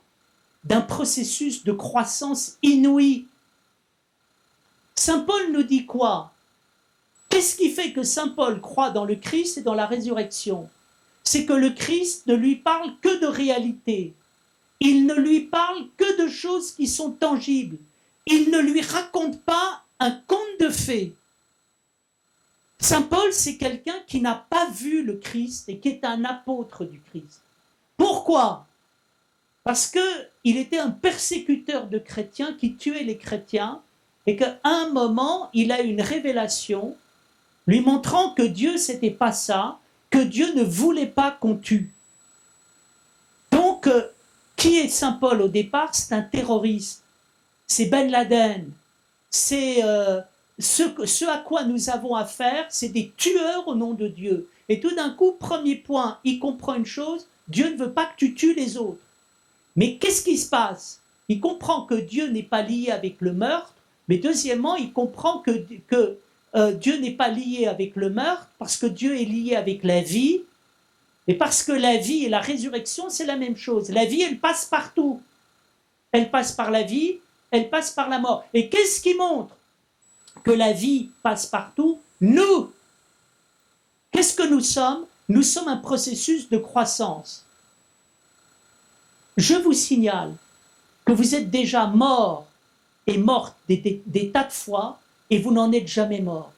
d'un processus de croissance inouïe. Saint Paul nous dit quoi? Qu'est-ce qui fait que Saint Paul croit dans le Christ et dans la résurrection? C'est que le Christ ne lui parle que de réalité. Il ne lui parle que de choses qui sont tangibles. Il ne lui raconte pas un conte de fées. Saint Paul, c'est quelqu'un qui n'a pas vu le Christ et qui est un apôtre du Christ. Pourquoi? Parce qu'il était un persécuteur de chrétiens qui tuait les chrétiens et qu'à un moment, il a une révélation lui montrant que Dieu, c'était pas ça, que Dieu ne voulait pas qu'on tue. Donc, qui est Saint Paul au départ? C'est un terroriste. C'est Ben Laden. C'est ce à quoi nous avons affaire, c'est des tueurs au nom de Dieu. Et tout d'un coup, premier point, il comprend une chose, Dieu ne veut pas que tu tues les autres. Mais qu'est-ce qui se passe? Il comprend que Dieu n'est pas lié avec le meurtre, mais deuxièmement, il comprend que Dieu n'est pas lié avec le meurtre, parce que Dieu est lié avec la vie, et parce que la vie et la résurrection, c'est la même chose. La vie, elle passe partout. Elle passe par la vie, elle passe par la mort. Et qu'est-ce qui montre que la vie passe partout? Nous! Qu'est-ce que nous sommes? Nous sommes un processus de croissance. Je vous signale que vous êtes déjà morts et mortes des tas de fois et vous n'en êtes jamais morts.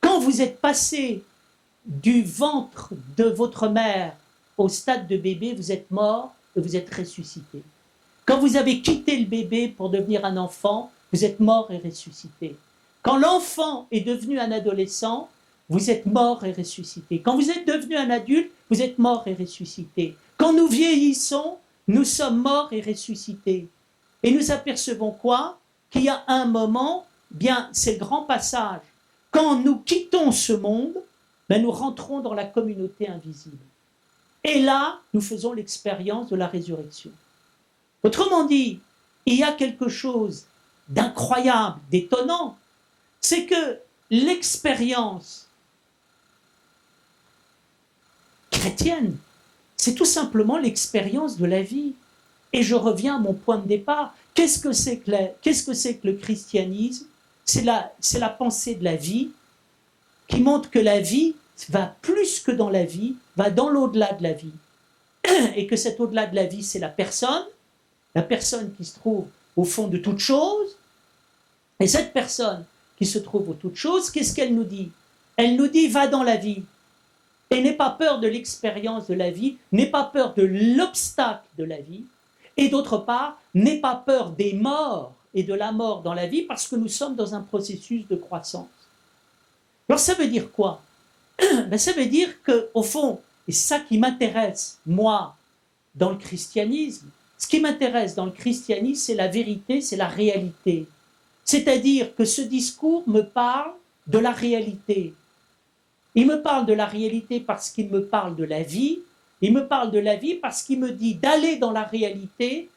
Quand vous êtes passé du ventre de votre mère au stade de bébé, vous êtes mort et vous êtes ressuscité. Quand vous avez quitté le bébé pour devenir un enfant, vous êtes mort et ressuscité. Quand l'enfant est devenu un adolescent, vous êtes mort et ressuscité. Quand vous êtes devenu un adulte, vous êtes mort et ressuscité. Quand nous vieillissons, nous sommes morts et ressuscités. Et nous apercevons quoi? Qu'il y a un moment, bien, c'est le grand passage. Quand nous quittons ce monde, ben, nous rentrons dans la communauté invisible. Et là, nous faisons l'expérience de la résurrection. Autrement dit, il y a quelque chose d'incroyable, d'étonnant, c'est que l'expérience chrétienne, c'est tout simplement l'expérience de la vie. Et je reviens à mon point de départ. Qu'est-ce que c'est que le christianisme? C'est la pensée de la vie qui montre que la vie va plus que dans la vie, va dans l'au-delà de la vie. Et que cet au-delà de la vie, c'est la personne qui se trouve au fond de toute chose. Et cette personne qui se trouve au toute chose, qu'est-ce qu'elle nous dit? Elle nous dit, va dans la vie. Et n'aie pas peur de l'expérience de la vie, n'aie pas peur de l'obstacle de la vie, et d'autre part, n'aie pas peur des morts et de la mort dans la vie, parce que nous sommes dans un processus de croissance. Alors ça veut dire quoi? Ben, ça veut dire qu'au fond, et c'est ça qui m'intéresse, moi, dans le christianisme, ce qui m'intéresse dans le christianisme, c'est la vérité, c'est la réalité. C'est-à-dire que ce discours me parle de la réalité. Il me parle de la réalité parce qu'il me parle de la vie, Il me parle de la vie parce qu'il me dit d'aller dans la réalité,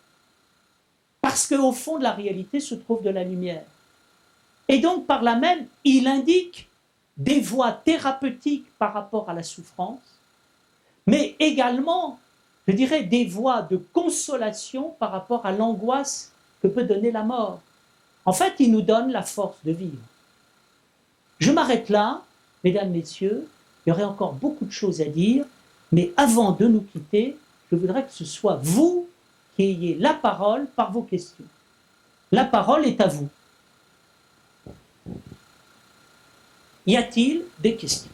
parce qu'au fond de la réalité se trouve de la lumière. Et donc, par là même, il indique des voies thérapeutiques par rapport à la souffrance, mais également, je dirais, des voies de consolation par rapport à l'angoisse que peut donner la mort. En fait, il nous donne la force de vivre. Je m'arrête là, mesdames, messieurs, il y aurait encore beaucoup de choses à dire, mais avant de nous quitter, je voudrais que ce soit vous qui ayez la parole par vos questions. La parole est à vous. Y a-t-il des questions?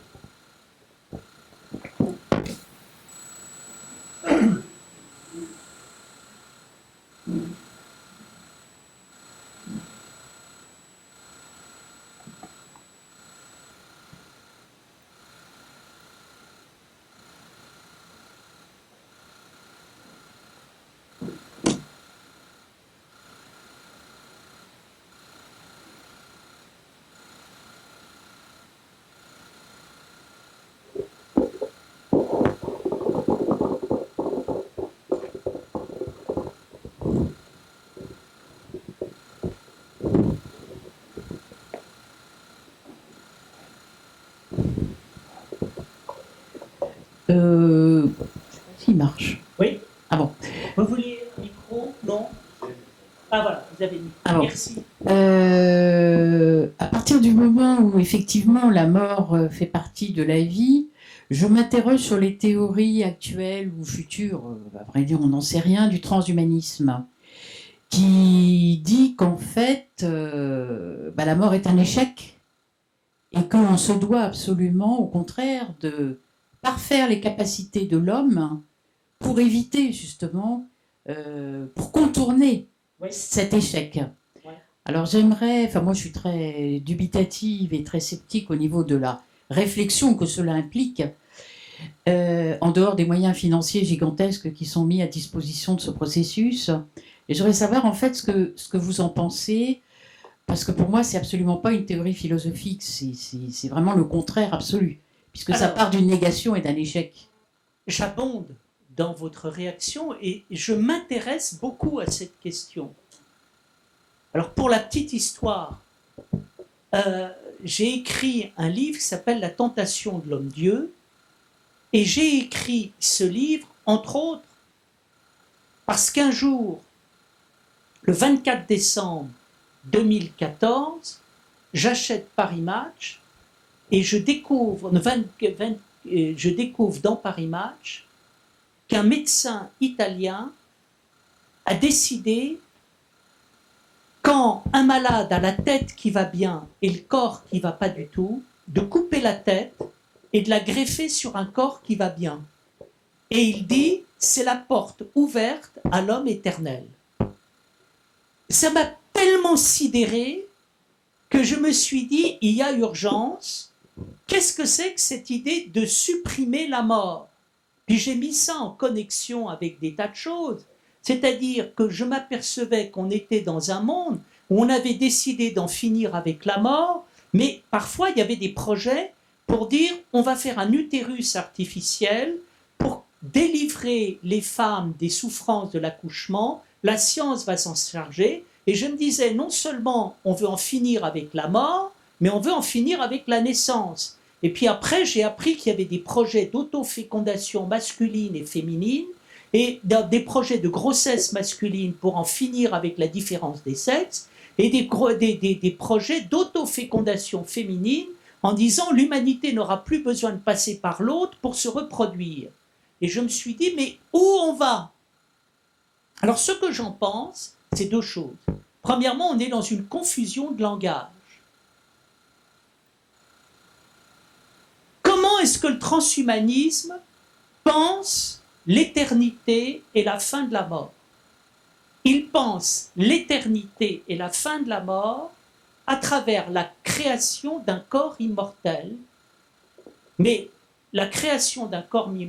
S'il marche. Oui. Ah bon. Vous voulez un micro? Non. Ah voilà, vous avez mis. Ah bon. Merci. À partir du moment où effectivement la mort fait partie de la vie, je m'interroge sur les théories actuelles ou futures, à vrai dire on n'en sait rien, du transhumanisme, qui dit qu'en fait la mort est un échec et qu'on se doit absolument au contraire de parfaire les capacités de l'homme pour éviter justement, pour contourner cet échec. Alors j'aimerais, moi je suis très dubitative et très sceptique au niveau de la réflexion que cela implique, en dehors des moyens financiers gigantesques qui sont mis à disposition de ce processus. Et je voudrais savoir en fait ce que vous en pensez, parce que pour moi c'est absolument pas une théorie philosophique, c'est vraiment le contraire absolu, puisque ça part d'une négation et d'un échec. J'abonde dans votre réaction et je m'intéresse beaucoup à cette question. Alors pour la petite histoire, j'ai écrit un livre qui s'appelle La tentation de l'homme-dieu, et j'ai écrit ce livre, entre autres, parce qu'un jour, le 24 décembre 2014, j'achète Paris Match et je découvre dans Paris Match qu'un médecin italien a décidé, quand un malade a la tête qui va bien et le corps qui ne va pas du tout, de couper la tête et de la greffer sur un corps qui va bien. Et il dit, c'est la porte ouverte à l'homme éternel. Ça m'a tellement sidéré que je me suis dit, il y a urgence. Qu'est-ce que c'est que cette idée de supprimer la mort? Puis j'ai mis ça en connexion avec des tas de choses. C'est-à-dire que je m'apercevais qu'on était dans un monde où on avait décidé d'en finir avec la mort, mais parfois il y avait des projets pour dire on va faire un utérus artificiel pour délivrer les femmes des souffrances de l'accouchement, la science va s'en charger, et je me disais non seulement on veut en finir avec la mort, mais on veut en finir avec la naissance. Et puis après, j'ai appris qu'il y avait des projets d'autofécondation masculine et féminine, et des projets de grossesse masculine pour en finir avec la différence des sexes, et des projets d'autofécondation féminine en disant l'humanité n'aura plus besoin de passer par l'autre pour se reproduire. Et je me suis dit, mais où on va? Alors ce que j'en pense, c'est deux choses. Premièrement, on est dans une confusion de langage. Comment est-ce que le transhumanisme pense l'éternité et la fin de la mort? Il pense l'éternité et la fin de la mort à travers la création d'un corps immortel. Mais la création d'un corps